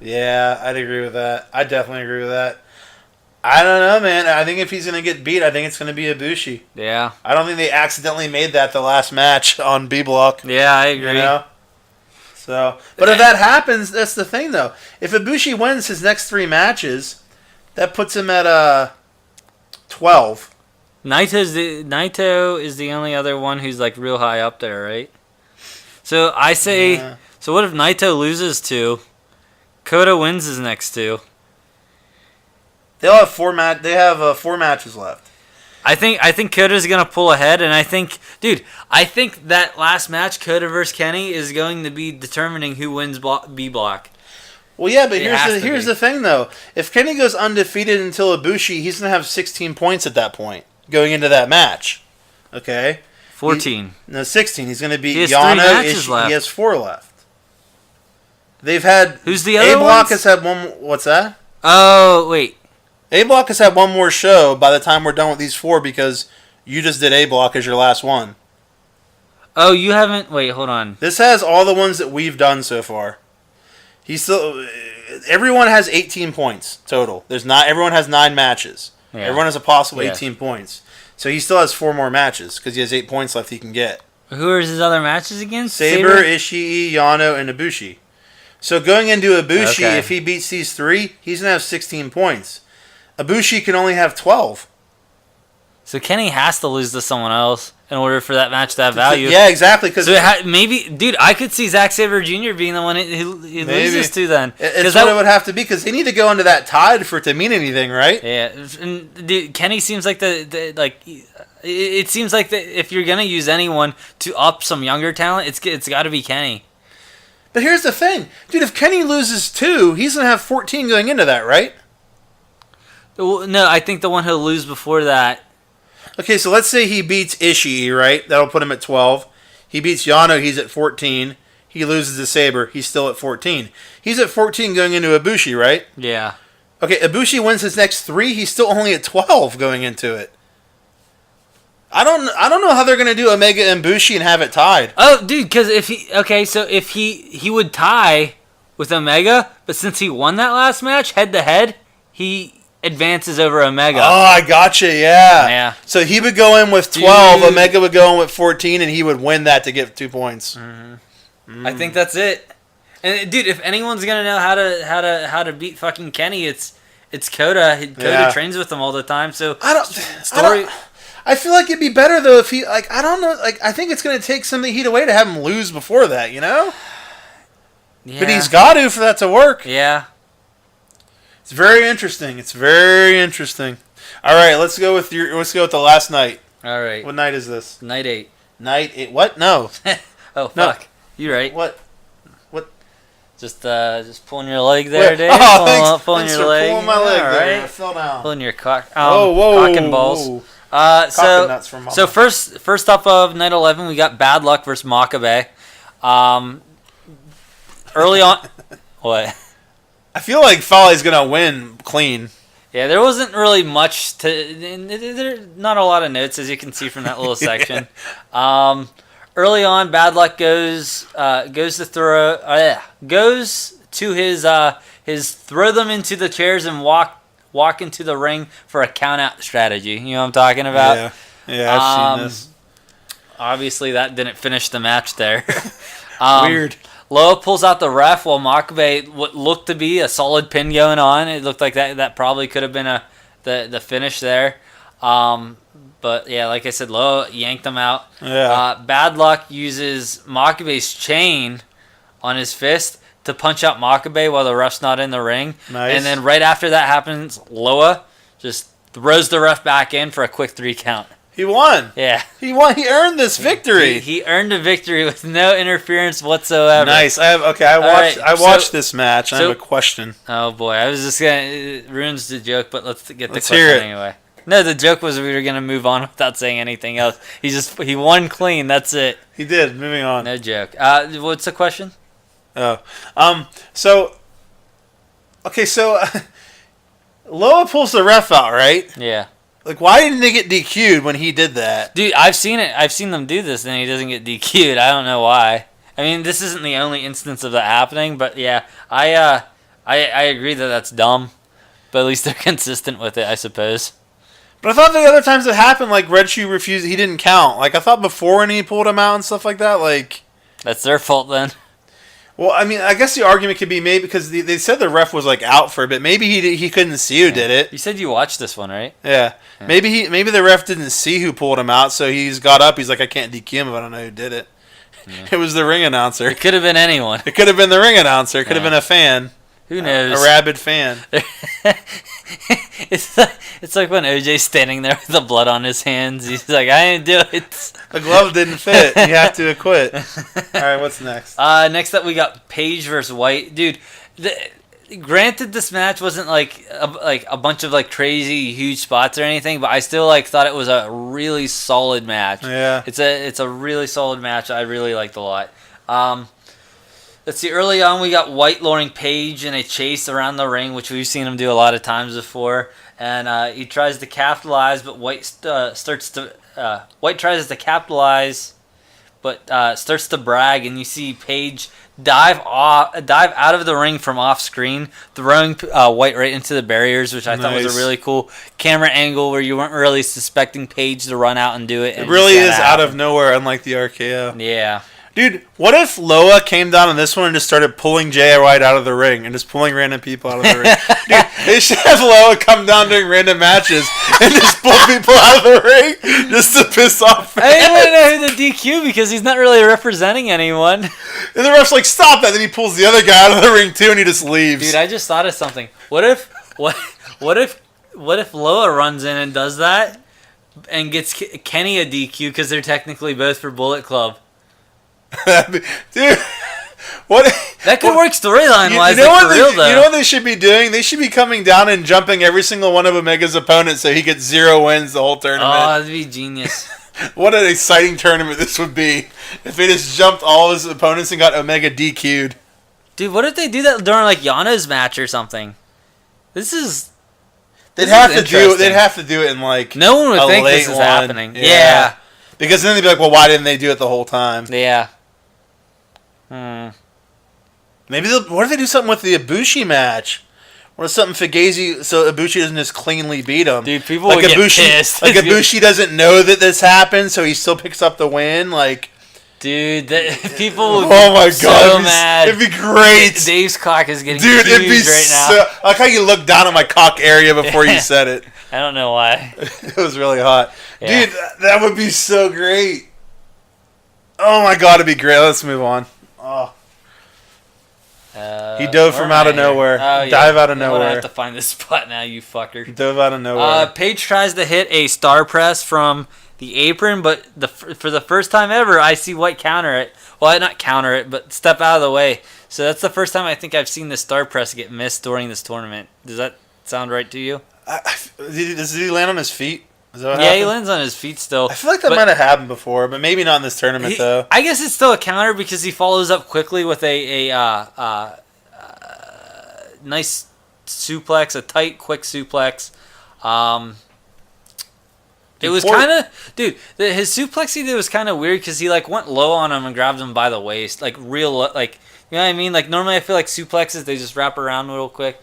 Yeah, I'd agree with that. I definitely agree with that. I don't know, man. I think if he's going to get beat, I think it's going to be Ibushi. Yeah. I don't think they accidentally made that the last match on B Block. Yeah, I agree. You know? So, but if that happens, that's the thing, though. If Ibushi wins his next 3 matches, that puts him at 12. Naito is the only other one who's like real high up there, right? So I say, so what if Naito loses 2? Kota wins his next 2. They'll have 4 matches left. I think Kota's gonna pull ahead, and I think that last match, Kota versus Kenny, is going to be determining who wins B Block. Well, yeah, but here's the thing, though. If Kenny goes undefeated until Ibushi, he's gonna have 16 points at that point going into that match. Okay. 14. 16. He's gonna beat He has Yano. 3 matches left. He has 4 left. They've had. Who's the other A Block ones? has had one. What's that? Oh wait. A Block has had one more show by the time we're done with these 4 because you just did A Block as your last one. Oh, you haven't. Wait, hold on. This has all the ones that we've done so far. Everyone has 18 points total. Everyone has 9 matches. Yeah. Everyone has a possible 18 points. So he still has 4 more matches because he has 8 points left he can get. Who are his other matches again? Saber, Ishii, Yano, and Ibushi. So going into Ibushi, if he beats these 3, he's going to have 16 points. Ibushi can only have 12. So Kenny has to lose to someone else in order for that match to have value. Yeah, exactly. So maybe, dude, I could see Zack Sabre Jr. being the one he loses to then. It's what it would have to be because they need to go into that tied for it to mean anything, right? Yeah, and dude, Kenny seems like it seems like if you're gonna use anyone to up some younger talent, it's got to be Kenny. But here's the thing, dude. If Kenny loses 2, he's gonna have 14 going into that, right? No, I think the one he'll lose before that. Okay, so let's say he beats Ishii, right? That'll put him at 12. He beats Yano, he's at 14. He loses to Saber, he's still at 14. He's at 14 going into Ibushi, right? Yeah. Okay, Ibushi wins his next 3, he's still only at 12 going into it. I don't know how they're going to do Omega and Ibushi and have it tied. Oh, dude, because if he would tie with Omega, but since he won that last match head to head, he advances over Omega. Oh, I gotcha, yeah. Yeah. So he would go in with 12, Dude. Omega would go in with 14, and he would win that to get 2 points. Mm-hmm. I think that's it. And dude, if anyone's gonna know how to beat fucking Kenny, it's Kota. Kota trains with him all the time. So I feel like it'd be better though if he I don't know, I think it's gonna take some of the heat away to have him lose before that, you know? Yeah. But he's got to for that to work. Yeah. It's very interesting. All right, let's go with the last night. All right. What night is this? Night 8. Night 8. What? No. Oh fuck. No. You right. What? Just pulling your leg there, Dave. Pulling your leg. Pulling my leg there. Right. I fell down. Pulling your cock. Whoa. Cock and balls. Whoa. So first up of night 11, we got Bad Luck versus Makabe. Early on, what? I feel like Fale's gonna win clean. Yeah, there wasn't really much to. There not a lot of notes, as you can see from that little section. Early on, Bad Luck goes to his throw them into the chairs and walk into the ring for a count out strategy. You know what I'm talking about? Yeah, I've seen this. Obviously, that didn't finish the match there. Weird. Loa pulls out the ref while Makabe, what looked to be a solid pin going on. It looked like that probably could have been the finish there. But yeah, like I said, Loa yanked him out. Yeah. Bad Luck uses Makabe's chain on his fist to punch out Makabe while the ref's not in the ring. Nice. And then right after that happens, Loa just throws the ref back in for a quick 3 count. He won. Yeah. He won. He earned this victory. He earned a victory with no interference whatsoever. Nice. I watched this match. I have a question. Oh boy, I was just gonna it ruins the joke, but let's get the Let's question hear it. anyway. No, the joke was we were gonna move on without saying anything else. He won clean. That's it. He did. Moving on. No joke. What's the question? Oh. So Loa pulls the ref out, right? Yeah. Like, why didn't they get DQ'd when he did that? Dude, I've seen it. I've seen them do this, and he doesn't get DQ'd. I don't know why. I mean, this isn't the only instance of that happening, but yeah, I agree that that's dumb. But at least they're consistent with it, I suppose. But I thought the other times it happened, like Red Shoe refused, he didn't count. Like, I thought before when he pulled him out and stuff like that, like... That's their fault then. Well, I mean, I guess the argument could be made because they said the ref was like out for a bit. Maybe he couldn't see who did it. You said you watched this one, right? Yeah. Maybe the ref didn't see who pulled him out, so he's got up. He's like, I can't DQ him if I don't know who did it. Yeah. It was the ring announcer. It could have been anyone. It could have been the ring announcer. It could have been a fan. Who knows? A rabid fan. It's like when OJ's standing there with the blood on his hands. He's like, I didn't do it. The glove didn't fit. You have to acquit. All right, what's next? Next up, we got Paige versus White. Dude, granted, this match wasn't like a bunch of like crazy huge spots or anything, but I still like thought it was a really solid match. Yeah. It's a really solid match. I really liked a lot. Let's see. Early on, we got White luring Paige in a chase around the ring, which we've seen him do a lot of times before. And he tries to capitalize, but White tries to capitalize, but starts to brag, and you see Paige dive out of the ring from off screen, throwing White right into the barriers, which I thought was a really cool camera angle where you weren't really suspecting Paige to run out and do it. It really is out of nowhere, unlike the RKO. Yeah. Dude, what if Loa came down on this one and just started pulling J.R. White out of the ring and just pulling random people out of the ring? Dude, they should have Loa come down during random matches and just pull people out of the ring just to piss off fans. I didn't want to know who the DQ because he's not really representing anyone. And the ref's like, stop that. Then he pulls the other guy out of the ring too and he just leaves. Dude, I just thought of something. What if Loa runs in and does that and gets Kenny a DQ because they're technically both for Bullet Club? Dude, what? That could work storyline wise. You know what they should be doing? They should be coming down and jumping every single one of Omega's opponents so he gets 0 wins the whole tournament. Oh, that'd be genius. What an exciting tournament this would be if they just jumped all his opponents and got Omega DQ'd. Dude, what if they do that during like Yano's match or something? They'd have to do it in like no one would think this is happening. Yeah. Because then they'd be like, well, why didn't they do it the whole time? Yeah. Maybe what if they do something with the Ibushi match? Or something Fugazi so Ibushi doesn't just cleanly beat him. Dude, people would get pissed. Like Ibushi doesn't know that this happened, so he still picks up the win. Like, dude, people would oh my be god, so mad. It'd be great. Dave's cock is getting huge it'd be right now. I like how you looked down at my cock area before you said it. I don't know why. It was really hot. Yeah. Dude, that would be so great. Oh my god, it'd be great. Let's move on. Oh. He dove from out of nowhere. Oh, Dive out of nowhere. I have to find this spot now, you fucker. He dove out of nowhere. Paige tries to hit a star press from the apron, but for the first time ever, I see White counter it. Well, not counter it, but step out of the way. So that's the first time I think I've seen the star press get missed during this tournament. Does that sound right to you? Does he land on his feet? Is that what yeah, happened? he lands on his feet still. I feel like that might have happened before, but maybe not in this tournament, though. I guess it's still a counter because he follows up quickly with a nice suplex, a tight, quick suplex. It was Poor- kind of, dude. His suplex he did was kind of weird because he like went low on him and grabbed him by the waist, like real, like you know what I mean. Like normally I feel like suplexes they just wrap around real quick.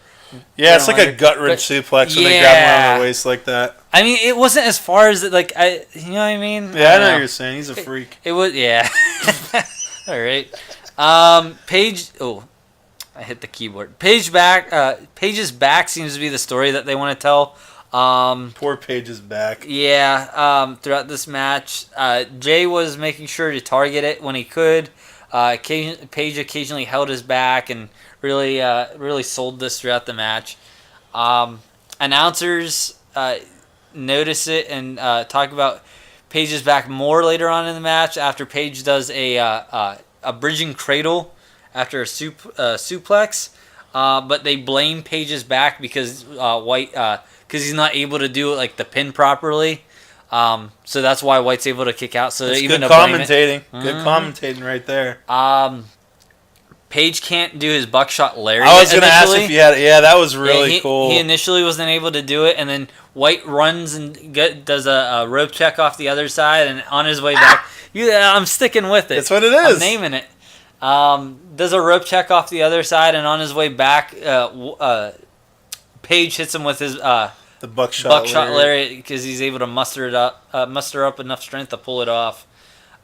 Yeah, it's like a gut wrench suplex when they grab him around the waist like that. I mean, it wasn't as far as like you know what I mean. Yeah, I know what you're saying. He's a freak. It was yeah. All right. Paige. Oh, I hit the keyboard. Paige's back seems to be the story that they want to tell. Poor Paige is back. Yeah. Throughout this match, Jay was making sure to target it when he could. Paige occasionally held his back and really sold this throughout the match. Announcers notice it and talk about Paige's back more later on in the match after Paige does a bridging cradle after a suplex. But they blame Paige's back because White because he's not able to do like the pin properly. So that's why White's able to kick out. So that's even good commentating. Good commentating right there. Paige can't do his buckshot lariat. I was going to ask if you had. Yeah, that was really cool. He initially wasn't able to do it, and then White runs and does a rope check off the other side, and on his way back, I'm sticking with it. That's what it is. I'm naming it. Does a rope check off the other side, and on his way back, Paige hits him with his the buckshot lariat because he's able to muster up enough strength to pull it off.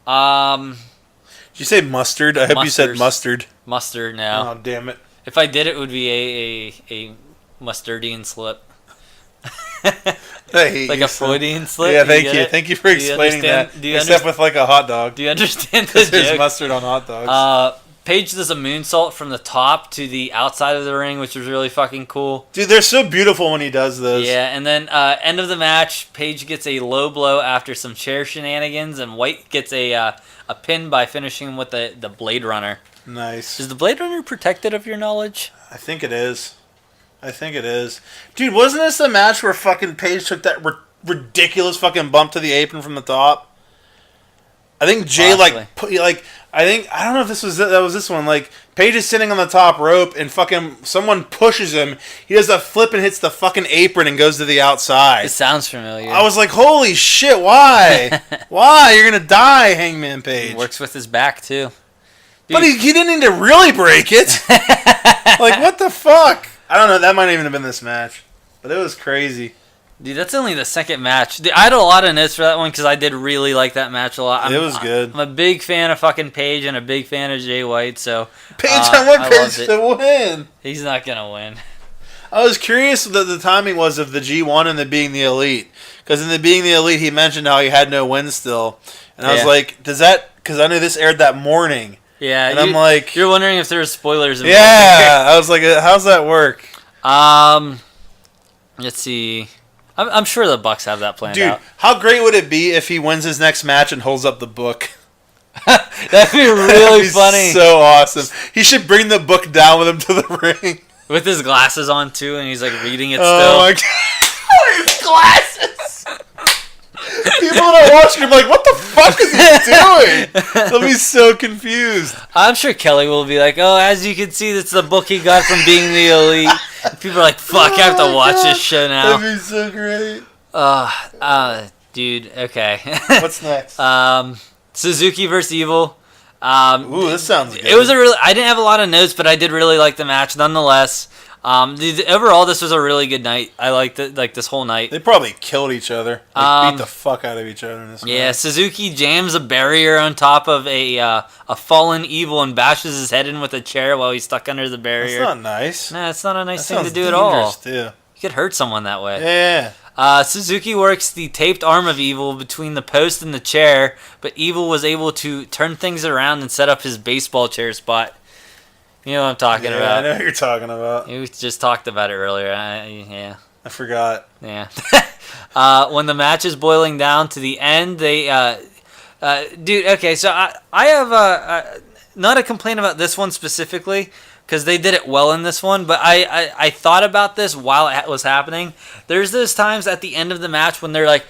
Did you say mustard? I hope you said mustard. Mustard now. Oh, damn it. If I did, it would be a mustardian slip. Like a Freudian slip? Yeah, thank you. Thank you for explaining that. Except with like a hot dog. Do you understand the joke? There's mustard on hot dogs. Paige does a moonsault from the top to the outside of the ring, which was really fucking cool. Dude, they're so beautiful when he does those. Yeah, and then end of the match, Paige gets a low blow after some chair shenanigans, and White gets a pin by finishing him with the Blade Runner. Nice. Is the Blade Runner protected of your knowledge? I think it is. Dude, wasn't this the match where fucking Paige took that ridiculous fucking bump to the apron from the top? I think Jay Possibly. I don't know if that was this one. Like Paige is sitting on the top rope and fucking someone pushes him. He does a flip and hits the fucking apron and goes to the outside. It sounds familiar. I was like, holy shit, why? Why? You're gonna die, Hangman Page. He works with his back too. Dude. But he didn't need to really break it. Like what the fuck? I don't know. That might even have been this match, but it was crazy. Dude, that's only the second match. Dude, I had a lot of notes for that one because I did really like that match a lot. It was good. I'm a big fan of fucking Paige and a big fan of Jay White, so... Paige, I want Paige to win. He's not going to win. I was curious what the timing was of the G1 and the Being the Elite. Because in the Being the Elite, he mentioned how he had no win still. And I was like, does that... Because I knew this aired that morning. Yeah. And I'm like... You're wondering if there's spoilers involved. Yeah. I was like, how's that work? Let's see... I'm sure the Bucks have that planned out. Dude, how great would it be if he wins his next match and holds up the book? That'd be really funny. So awesome. He should bring the book down with him to the ring. With his glasses on, too, and he's, like, reading it still. Oh, my God. His glasses! People that are watching him like, what the fuck is he doing? They'll be so confused. I'm sure Kelly will be like, oh, as you can see, that's the book he got from Being the Elite. People are like, fuck, I have to watch this show now. That'd be so great. Dude, okay. What's next? Suzuki versus Evil. Ooh, this sounds good. It was I didn't have a lot of notes, but I did really like the match nonetheless. Overall, this was a really good night. I liked it, like this whole night. They probably killed each other. Beat the fuck out of each other in this Yeah, match. Suzuki jams a barrier on top of a fallen Evil and bashes his head in with a chair while he's stuck under the barrier. That's not nice. Nah, it's not a nice That thing to sounds do at all. dangerous, too. You could hurt someone that way. Yeah. Suzuki works the taped arm of Evil between the post and the chair, but Evil was able to turn things around and set up his baseball chair spot. You know what I'm talking about. I know what you're talking about. We just talked about it earlier. Yeah. I forgot. Yeah. When the match is boiling down to the end, they... dude, okay, so I have not a complaint about this one specifically, because they did it well in this one, but I thought about this while it was happening. There's those times at the end of the match when they're like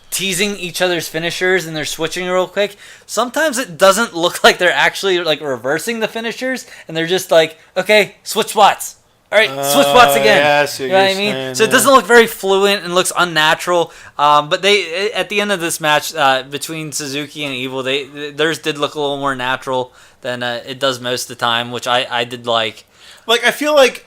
teasing each other's finishers and they're switching real quick. Sometimes it doesn't look like they're actually like reversing the finishers, and they're just like, okay, switch spots. all right, switch spots again. Yeah, I see you know what I mean? saying, So it doesn't look very fluent and looks unnatural. But they at the end of this match between Suzuki and Evil, theirs did look a little more natural than it does most of the time, which I did like. Like, I feel like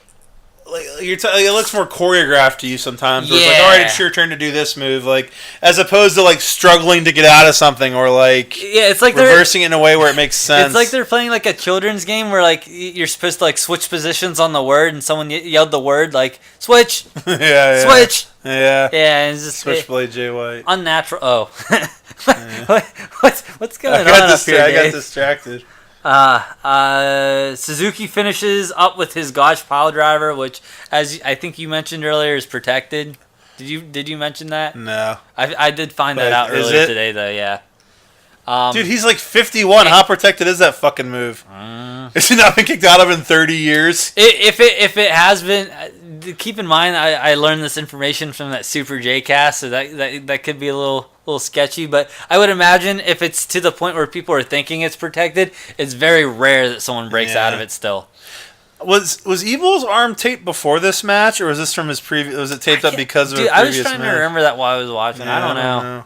it looks more choreographed to you sometimes. Where Yeah. It's like, all right, it's your turn to do this move. Like, as opposed to like struggling to get out of something or like It's like reversing it in a way where it makes sense. It's like they're playing like a children's game where like you're supposed to like switch positions on the word, and someone yelled the word like switch, yeah. switch. Yeah. Yeah, and it's just Switchblade Jay White. unnatural. Oh, Yeah. what's going on up here? I got distracted. Suzuki finishes up with his Gotch pile driver, which, as I think you mentioned earlier, is protected. Did you mention that? No. I did find that out is earlier it? today, though. Yeah. Dude, he's like 51. How protected is that fucking move? Has he not been kicked out of in 30 years? If it has been, keep in mind I learned this information from that Super J cast, so that could be a little sketchy. But I would imagine if it's to the point where people are thinking it's protected, it's very rare that someone breaks out of it still. Was Evil's arm taped before this match, or was this from his previous? Was it taped up because of a previous I was trying match? to remember that while I was watching. Yeah, I don't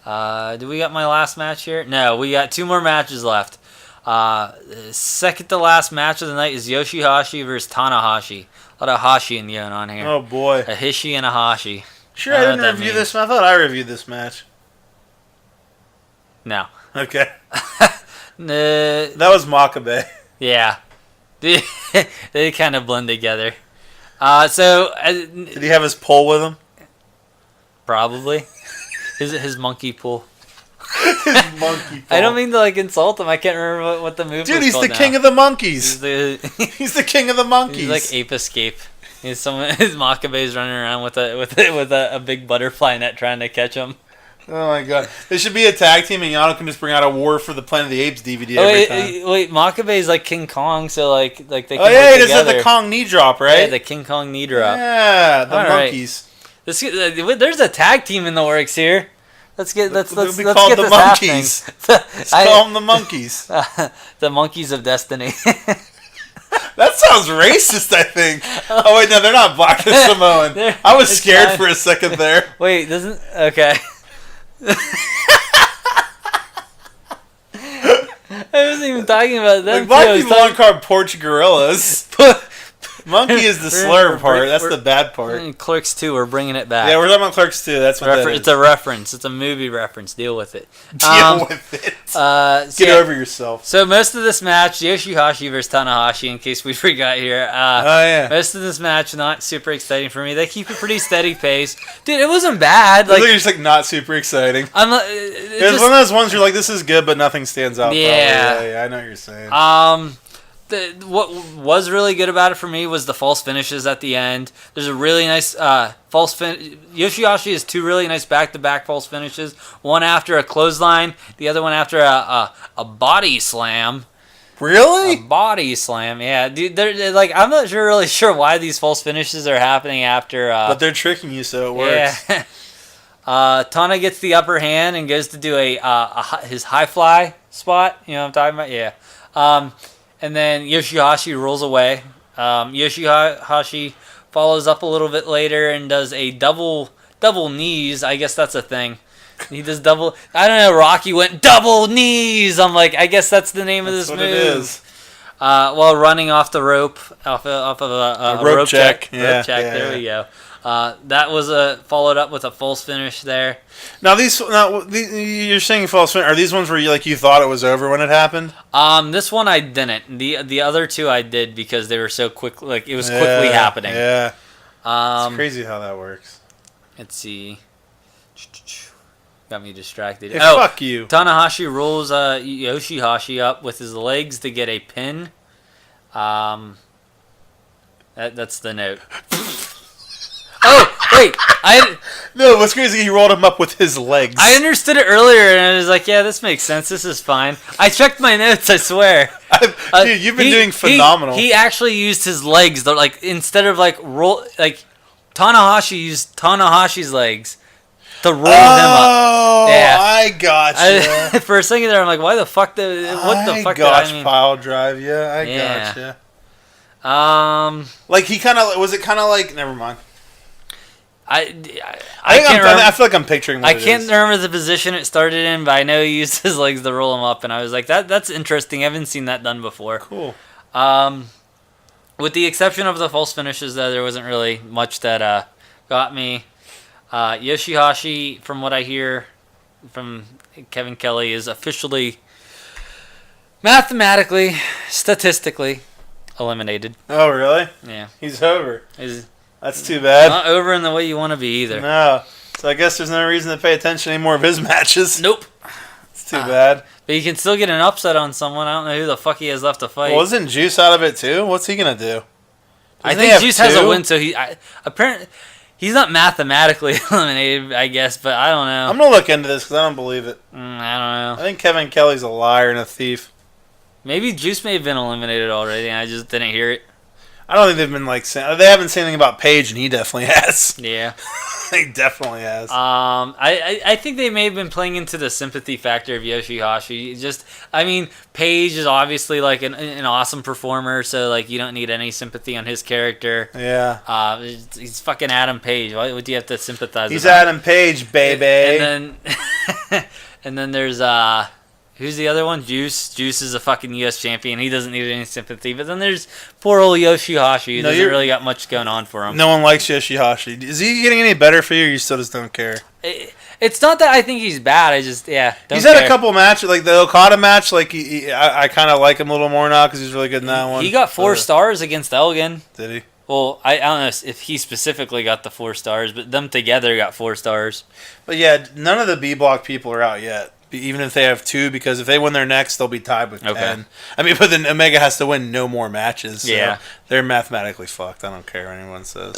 know. Do we got my last match here? No, we got 2 more matches left. Second to last match of the night is Yoshihashi versus Tanahashi. A lot of Hashi and going on here. Oh boy, a Hishi and a Hashi. Sure, I didn't review this. I thought I reviewed this match. No. Okay. That was Makabe. Yeah. They kind of blend together. Did he have his pole with him? Probably. His monkey pull. His monkey pole. I don't mean to like insult him. I can't remember what the move. Dude, was he's called the now. king of the monkeys. He's the king of the monkeys. He's like Ape Escape. His Makabe's running around with a big butterfly net trying to catch him. Oh my god. There should be a tag team and Yano can just bring out a War for the Planet of the Apes DVD every time. Wait, Makabe's like King Kong, so like they can he does the Kong knee drop, right? Yeah, the King Kong knee drop. Yeah, the All monkeys. Right. There's a tag team in the works here. Let's get They'll be let's called get the this monkeys. happening. Let's call them the monkeys. The monkeys of destiny. That sounds racist, I think. Oh wait, no, they're not black. They're Samoan. I was scared for a second there. Wait, doesn't okay. I wasn't even talking about them. Like, black people aren't called porch gorillas. Monkey is the slur part. That's the bad part. Clerks 2, we're bringing it back. Yeah, we're talking about Clerks 2. That's what that is. It's a reference. It's a movie reference. Deal with it. Deal with it. Get over yourself. So most of this match, Yoshihashi versus Tanahashi, in case we forgot here. Yeah. Most of this match, not super exciting for me. They keep a pretty steady pace. Dude, it wasn't bad. Like, it's just like not super exciting. It's one of those ones where you're like, this is good, but nothing stands out. Yeah, I know what you're saying. What was really good about it for me was the false finishes at the end. There's a really nice false finish. Yoshihashi has 2 really nice back-to-back false finishes. One after a clothesline, the other one after a body slam. Really? A body slam, yeah. Dude, they're like, I'm not really sure why these false finishes are happening after. But they're tricking you, so it works. Yeah. Tana gets the upper hand and goes to do his high fly spot. You know what I'm talking about? Yeah. And then Yoshihashi rolls away. Yoshihashi follows up a little bit later and does a double knees. I guess that's a thing. He does double. I don't know. Rocky went double knees. I'm like, I guess that's the name of this move. It is. While running off the rope, off of a rope check. Yeah, rope check. There we go. That was followed up with a false finish there. Now you're saying false finish. Are these ones where you thought it was over when it happened? This one I didn't. The other 2 I did because they were so quick. Like it was quickly happening. Yeah. It's crazy how that works. Let's see. Got me distracted. Hey, fuck you. Tanahashi rolls Yoshihashi up with his legs to get a pin. That's the note. Oh, wait. No, what's crazy, he rolled him up with his legs. I understood it earlier, and I was like, yeah, this makes sense. This is fine. I checked my notes, I swear. Dude, you've been doing phenomenal. He actually used his legs. Like, instead of, Tanahashi used Tanahashi's legs to roll him up. Oh, yeah. I gotcha. For a second there, I'm like, why the fuck what the fuck did I mean? Pile drive, yeah, I gotcha. Like he kind of was it kind of like never mind. I can't remember. I feel like I'm picturing. I can't remember the position it started in, but I know he used his legs to roll him up, and I was like, that's interesting. I haven't seen that done before. Cool. With the exception of the false finishes, though, there wasn't really much that got me. Yoshihashi, from what I hear from Kevin Kelly, is officially, mathematically, statistically eliminated. Oh, really? Yeah. He's over. He's That's too bad. not over in the way you want to be either. No. So I guess there's no reason to pay attention to any more of his matches. Nope. It's too bad. But you can still get an upset on someone. I don't know who the fuck he has left to fight. Well, isn't Juice out of it too? What's he gonna do? I think Juice has a win, so apparently he's not mathematically eliminated, I guess, but I don't know. I'm gonna look into this because I don't believe it. I don't know. I think Kevin Kelly's a liar and a thief. Maybe Juice may have been eliminated already, and I just didn't hear it. I don't think they've been like saying they haven't said anything about Paige, and he definitely has. Yeah. He definitely has. I think they may have been playing into the sympathy factor of Yoshihashi. Paige is obviously like an awesome performer, so like you don't need any sympathy on his character. Yeah. He's fucking Adam Page. Why would you have to sympathize? He's with him? Adam Page, baby. And then there's who's the other one? Juice. Juice is a fucking U.S. champion. He doesn't need any sympathy. But then there's poor old Yoshihashi who doesn't really got much going on for him. No one likes Yoshihashi. Is he getting any better for you, or you still just don't care? It's not that I think he's bad. I just, don't He's care. had a couple matches, like the Okada match. Like I kind of like him a little more now because he's really good in that one. He got 4 stars against Elgin. Did he? Well, I don't know if he specifically got the 4 stars, but them together got 4 stars. But yeah, none of the B block people are out yet. Even if they have 2, because if they win their next, they'll be tied with 10. I mean, but then Omega has to win no more matches. So yeah. They're mathematically fucked. I don't care what anyone says.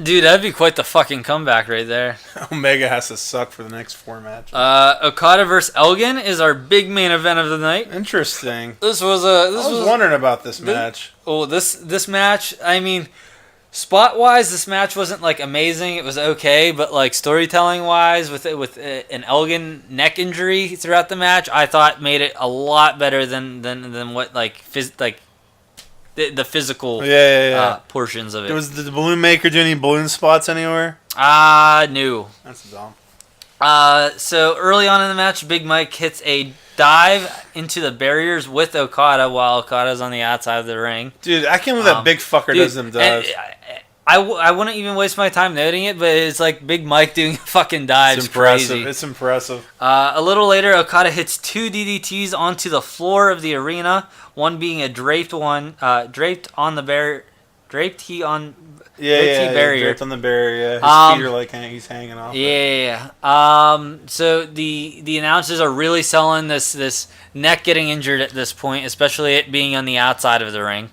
Dude, that'd be quite the fucking comeback right there. Omega has to suck for the next 4 matches. Okada versus Elgin is our big main event of the night. Interesting. I was wondering about this match. This match, I mean, spot-wise, this match wasn't, like, amazing. It was okay, but, like, storytelling-wise, with an Elgin neck injury throughout the match, I thought made it a lot better than what, like, the physical portions of it. Was the balloon maker do any balloon spots anywhere? No. That's dumb. So, early on in the match, Big Mike hits a dive into the barriers with Okada while Okada's on the outside of the ring. Dude, I can't believe that big fucker does them dives. I wouldn't even waste my time noting it, but it's like Big Mike doing a fucking dive. It's impressive. Crazy. It's impressive. A little later, Okada hits 2 DDTs onto the floor of the arena, one being a draped one, draped on the barrier. Draped on the barrier. His feet are like he's hanging off. Yeah. So the announcers are really selling this neck getting injured at this point, especially it being on the outside of the ring.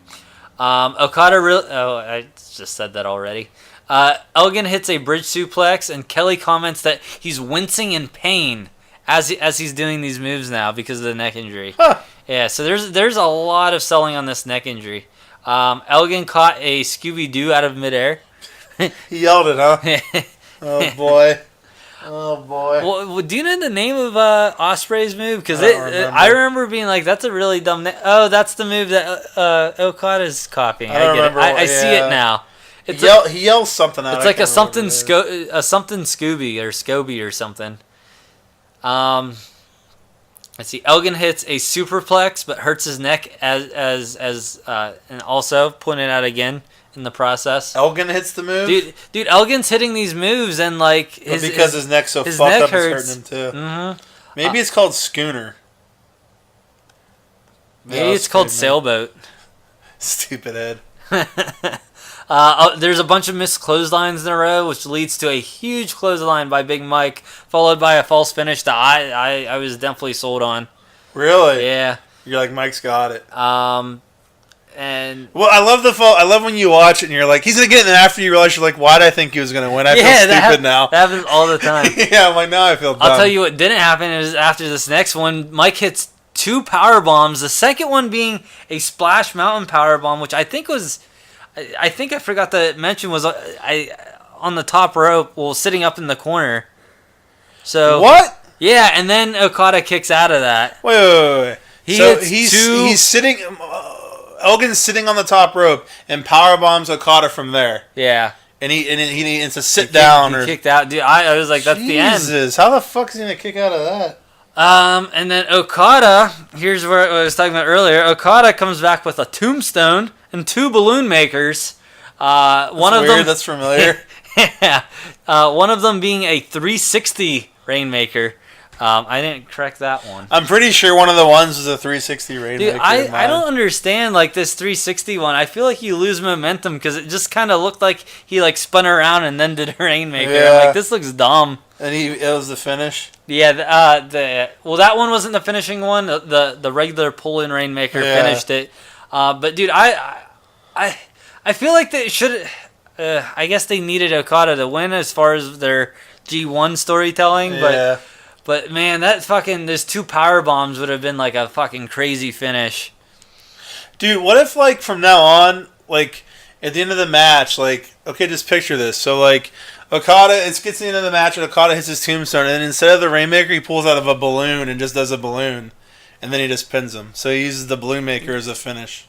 Okada I just said that already. Elgin hits a bridge suplex, and Kelly comments that he's wincing in pain as he's doing these moves now because of the neck injury. Huh. Yeah. So there's a lot of selling on this neck injury. Elgin caught a Scooby-Doo out of midair. He yelled it, huh? Oh, boy. Oh, boy. Well, do you know the name of Ospreay's move? Because I remember being like, that's a really dumb name. Oh, that's the move that Okada's copying. I get it. I see it now. He yells something out. It's like a something Scooby or Scoby or something. Let's see. Elgin hits a superplex, but hurts his neck and also pointed out again in the process. Elgin hits the move, dude. Elgin's hitting these moves and like because his neck's so fucked up, it's hurting him too. Mm-hmm. Maybe it's called Schooner. Maybe it's called Sailboat. Stupid head. There's a bunch of missed clotheslines in a row, which leads to a huge clothesline by Big Mike, followed by a false finish that I was definitely sold on. Really? Yeah. You're like, Mike's got it. And well, I love when you watch it and you're like, he's gonna get it, and after you realize, you're like, why did I think he was gonna win? I feel stupid now. That happens all the time. Yeah, I'm like, now I feel dumb. I'll tell you what didn't happen is after this next one, Mike hits 2 power bombs. The second one being a Splash Mountain power bomb, which I think I forgot to mention was on the top rope, sitting up in the corner. So what? Yeah, and then Okada kicks out of that. Wait. He's sitting. Elgin's sitting on the top rope and power bombs Okada from there. Yeah. And it's a sit down He or kicked out. Dude, I was like, that's the end. Jesus, how the fuck is he gonna kick out of that? And then Okada, here's where I was talking about earlier. Okada comes back with a tombstone and 2 balloon makers. One of them. That's familiar. Yeah. One of them being a 360 Rainmaker. I didn't correct that one. I'm pretty sure one of the ones was a 360 Rainmaker. Dude, I don't understand like this 360 one. I feel like you lose momentum because it just kind of looked like he like spun around and then did a Rainmaker. Yeah. I'm like, this looks dumb. And it was the finish. Yeah, well, that one wasn't the finishing one. The regular pull-in Rainmaker finished it. But dude, I feel like they should. I guess they needed Okada to win as far as their G1 storytelling. Yeah. But man, that fucking those 2 power bombs would have been like a fucking crazy finish. Dude, what if like from now on, like at the end of the match, like okay, just picture this. So like Okada, it gets to the end of the match and Okada hits his tombstone, and instead of the Rainmaker, he pulls out of a balloon and just does a balloon, and then he just pins him. So he uses the balloon maker as a finish.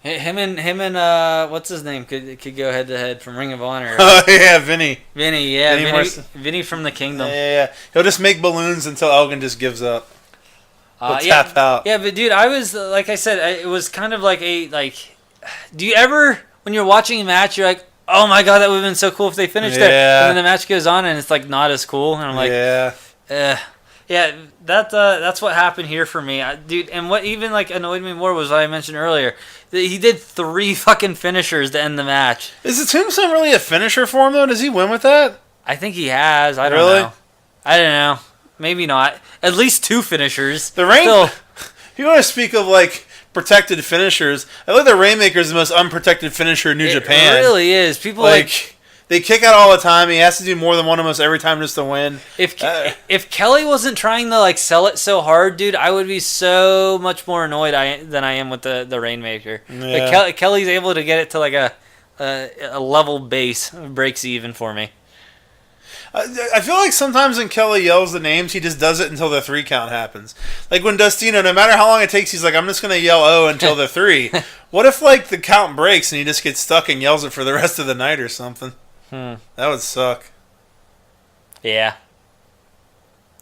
Him and what's his name could go head to head from Ring of Honor. Oh yeah, Vinny. Vinny from the Kingdom. Yeah. He'll just make balloons until Elgin just gives up. He'll tap out. Yeah, but dude, I was like I said, it was kind of like do you ever when you're watching a match, you're like, oh my god, that would have been so cool if they finished it. And then the match goes on and it's like not as cool, and I'm like, yeah, that's what happened here for me, dude. And what even like annoyed me more was what I mentioned earlier. He did 3 fucking finishers to end the match. Is the tombstone really a finisher for him though? Does he win with that? I think he has. I don't know. I don't know. Maybe not. At least 2 finishers. The Rain. If you want to speak of like protected finishers, I think the Rainmaker is the most unprotected finisher in New Japan. It really is. People like they kick out all the time. He has to do more than one almost every time just to win. If Kelly wasn't trying to like sell it so hard, dude, I would be so much more annoyed than I am with the Rainmaker. Yeah. Like Kelly's able to get it to like a level base, breaks even for me. I feel like sometimes when Kelly yells the names, he just does it until the 3 count happens. Like when Dustino, no matter how long it takes, he's like, I'm just going to yell "oh" until the 3. What if like the count breaks and he just gets stuck and yells it for the rest of the night or something? That would suck. Yeah.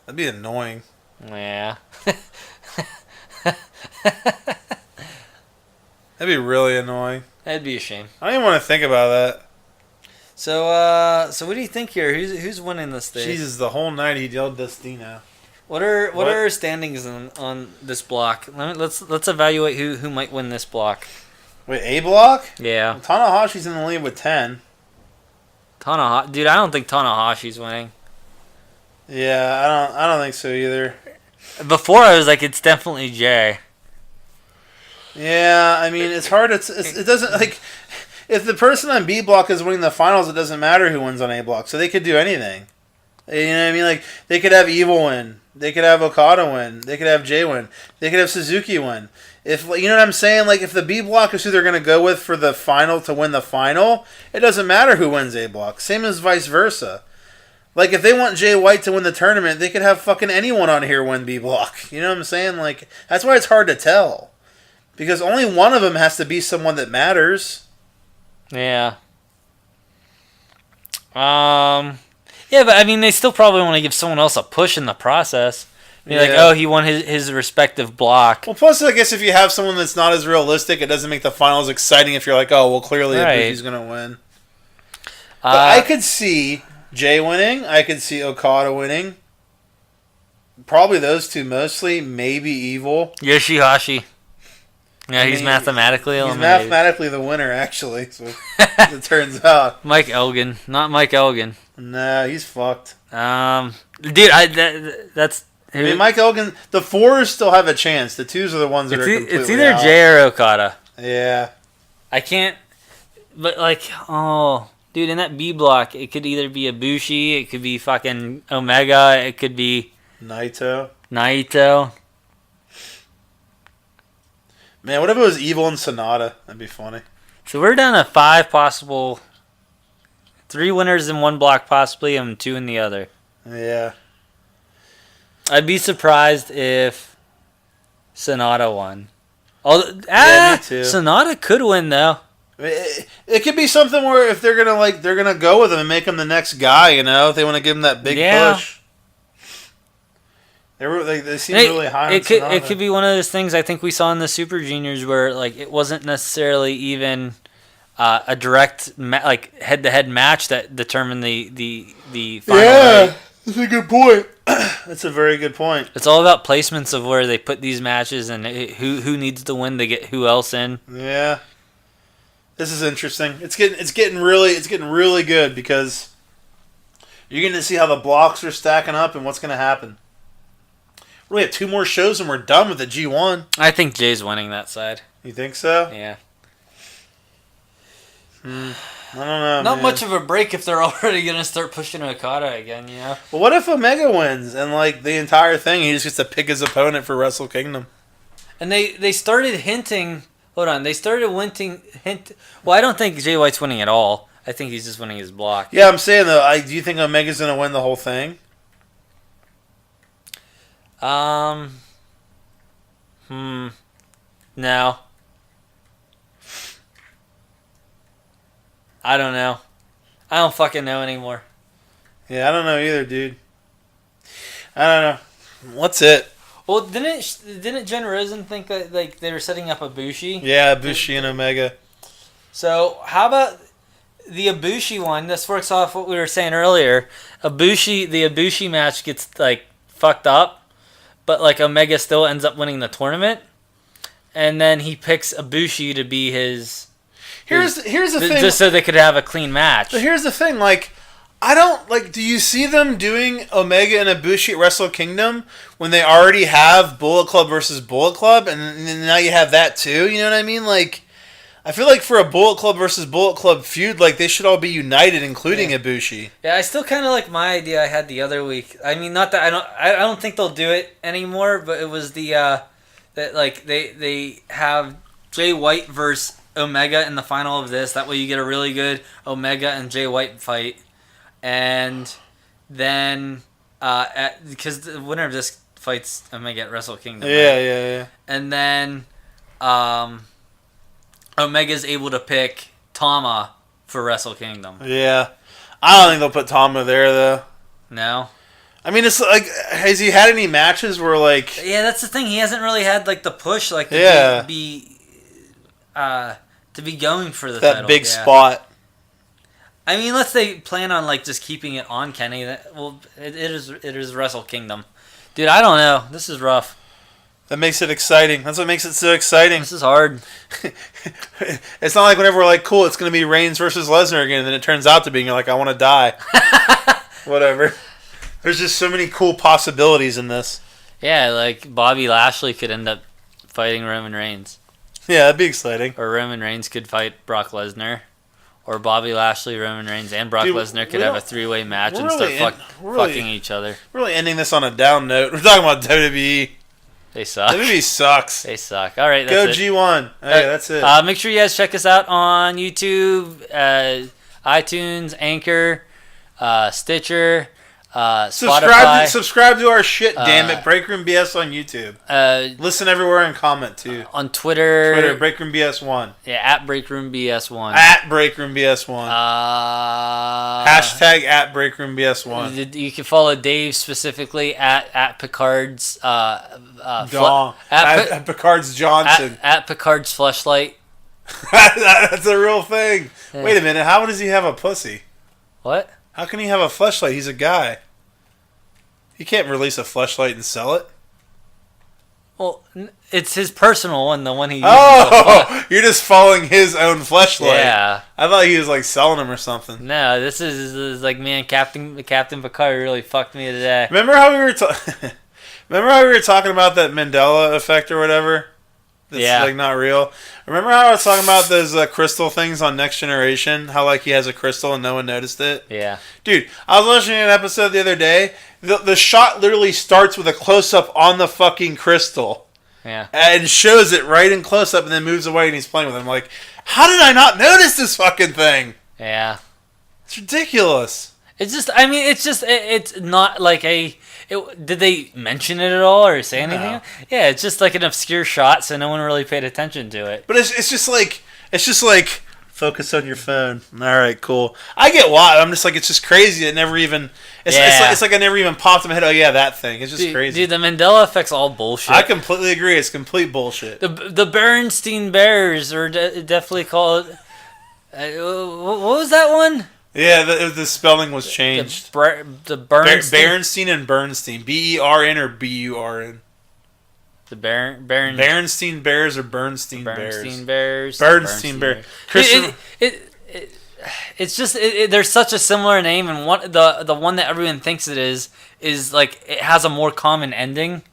That'd be annoying. Yeah. That'd be really annoying. That'd be a shame. I don't even want to think about that. So what do you think here? Who's winning this thing? Jesus, the whole night he yelled Dustino. What are our standings on this block? Let's evaluate who might win this block. Wait, A block? Yeah. Well, Tanahashi's in the lead with 10. Dude, I don't think Tanahashi's winning. Yeah, I don't think so either. Before I was like, it's definitely Jay. Yeah, I mean, it's hard. It doesn't like if the person on B block is winning the finals, it doesn't matter who wins on A block. So they could do anything. You know what I mean? Like they could have Evil win, they could have Okada win, they could have Jay win, they could have Suzuki win. If you know what I'm saying, like if the B block is who they're gonna go with for the final to win the final, it doesn't matter who wins A block. Same as vice versa. Like if they want Jay White to win the tournament, they could have fucking anyone on here win B block. You know what I'm saying? Like that's why it's hard to tell. Because only one of them has to be someone that matters. Yeah. Yeah, but I mean, they still probably want to give someone else a push in the process. Be like, oh, he won his respective block. Well, plus, I guess if you have someone that's not as realistic, it doesn't make the finals exciting if you're like, oh, well, clearly Ibushi's going to win. But I could see Jay winning. I could see Okada winning. Probably those two mostly. Maybe Evil. Yoshihashi. Yeah, he's mathematically eliminated. He's mathematically the winner, actually, so it turns out. Mike Elgin. Not Mike Elgin. Nah, he's fucked. Dude, that's... I mean, Mike Elgin, the 4s still have a chance. The 2s are the ones that are completely It's either out. Jay or Okada. Yeah. I can't... But, like, dude, in that B block, it could either be Ibushi, it could be fucking Omega, it could be... Naito. Man, what if it was Evil and Sonata? That'd be funny. So we're down to 5 possible... 3 winners in one block possibly, and 2 in the other. Yeah. I'd be surprised if Sonata won. Yeah, me too. Sonata could win though. It could be something where if they're gonna go with him and make him the next guy, if they want to give him that big push. They seem really high. It could be one of those things I think we saw in the Super Juniors where like it wasn't necessarily even a direct head-to-head match that determined the final. Yeah, right? that's a good point. That's a very good point. It's all about placements of where they put these matches and who needs to win to get who else in. Yeah. This is interesting. It's getting really good because you're getting to see how the blocks are stacking up and what's going to happen. We have 2 more shows and we're done with the G1. I think Jay's winning that side. You think so? Yeah. I don't know. Not much of a break if they're already going to start pushing Okada again, Well, what if Omega wins and the entire thing he just gets to pick his opponent for Wrestle Kingdom? And they started hinting. Hold on, they started hint. Well, I don't think Jay White's winning at all. I think he's just winning his block. Yeah, I'm saying though. Do you think Omega's gonna win the whole thing? No. I don't know. I don't fucking know anymore. Yeah, I don't know either, dude. I don't know. What's it? Well, didn't Jen Rosen think that they were setting up Ibushi? Yeah, Ibushi and Omega. So how about the Ibushi one? This works off what we were saying earlier. The Ibushi match gets fucked up, but Omega still ends up winning the tournament, and then he picks Ibushi to be his. Here's the thing. Just so they could have a clean match. But here's the thing, I don't do you see them doing Omega and Ibushi at Wrestle Kingdom when they already have Bullet Club versus Bullet Club and now you have that too? You know what I mean? I feel like for a Bullet Club versus Bullet Club feud, they should all be united, including Ibushi. Yeah, I still kind of like my idea I had the other week. I mean, not that I don't think they'll do it anymore, but it was the that they have Jay White versus Omega in the final of this. That way you get a really good Omega and Jay White fight. And then, because the winner of this fights Omega at Wrestle Kingdom. Yeah. And then, Omega's able to pick Tama for Wrestle Kingdom. Yeah. I don't think they'll put Tama there, though. No? I mean, it's has he had any matches where, Yeah, that's the thing. He hasn't really had, the push, to be going for the title. That big spot. I mean, let's say plan on just keeping it on Kenny. It is Wrestle Kingdom, dude. I don't know. This is rough. That makes it exciting. That's what makes it so exciting. This is hard. It's not like whenever we're cool, it's going to be Reigns versus Lesnar again, and then it turns out to be, and you're I want to die. Whatever. There's just so many cool possibilities in this. Yeah, Bobby Lashley could end up fighting Roman Reigns. Yeah, that'd be exciting. Or Roman Reigns could fight Brock Lesnar. Or Bobby Lashley, Roman Reigns, and Brock Lesnar could have a 3-way match and start fucking each other. We're really ending this on a down note. We're talking about WWE. They suck. WWE sucks. They suck. All right, that's it. Go G1. Hey, that's it. Make sure you guys check us out on YouTube, iTunes, Anchor, Stitcher, Spotify. Subscribe to our shit, damn it. Breakroom BS on YouTube. Listen everywhere and comment too. On Twitter. Breakroom BS1. Yeah, at Breakroom BS1. At Breakroom BS1. Hashtag at Breakroom BS1. You can follow Dave specifically at Picard's at Picard's Johnson. At Picard's Fleshlight. That's a real thing. Yeah. Wait a minute. How does he have a pussy? What? How can he have a fleshlight? He's a guy. He can't release a fleshlight and sell it. Well, it's his personal one, the one he uses. Oh, you're just following his own fleshlight. Yeah. I thought he was selling them or something. No, this is man, Captain Picard really fucked me today. Remember how we were talking about that Mandela effect or whatever? That's not real. Remember how I was talking about those crystal things on Next Generation? How he has a crystal and no one noticed it? Yeah. Dude, I was watching an episode the other day. The shot literally starts with a close-up on the fucking crystal. Yeah. And shows it right in close-up and then moves away and he's playing with it. I'm how did I not notice this fucking thing? Yeah. It's ridiculous. It's just, I mean, it's not like did they mention it at all or say anything? No. Yeah, it's just like an obscure shot, so no one really paid attention to it. But it's just like focus on your phone. All right, cool. I get why. I'm just like, it's just crazy. It never even. It's like I never even popped in my head. Oh yeah, that thing. It's just crazy. Dude, the Mandela effect's all bullshit. I completely agree. It's complete bullshit. The Bernstein Bears are definitely called. What was that one? Yeah, the spelling was changed. The Bernstein. Berenstein and Bernstein. BERN or BURN. The Berenstein Bears or Bernstein Bears? Bernstein Bears. Bernstein Bears. It's just there's such a similar name, and the one that everyone thinks it is like it has a more common ending,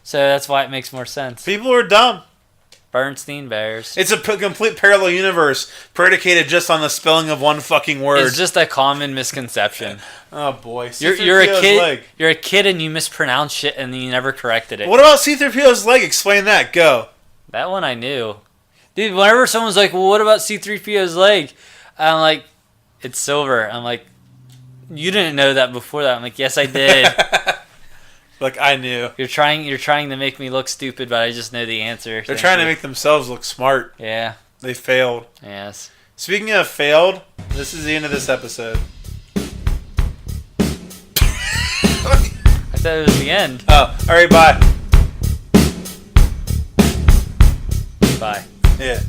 so that's why it makes more sense. People are dumb. Bernstein Bears. It's a complete parallel universe predicated just on the spelling of one fucking word. It's just a common misconception. Oh boy, You're a kid. Leg. You're a kid and you mispronounce shit and you never corrected it. What about C-3PO's leg? Explain that. Go. That one I knew, dude. Whenever someone's like, "Well, what about C-3PO's leg?" I'm like, "It's silver." I'm like, "You didn't know that before that." I'm like, "Yes, I did." Like I knew. You're trying to make me look stupid, but I just know the answer. They're trying to make themselves look smart. Yeah. They failed. Yes. Speaking of failed, this is the end of this episode. I thought it was the end. Oh, all right, bye. Bye. Yeah.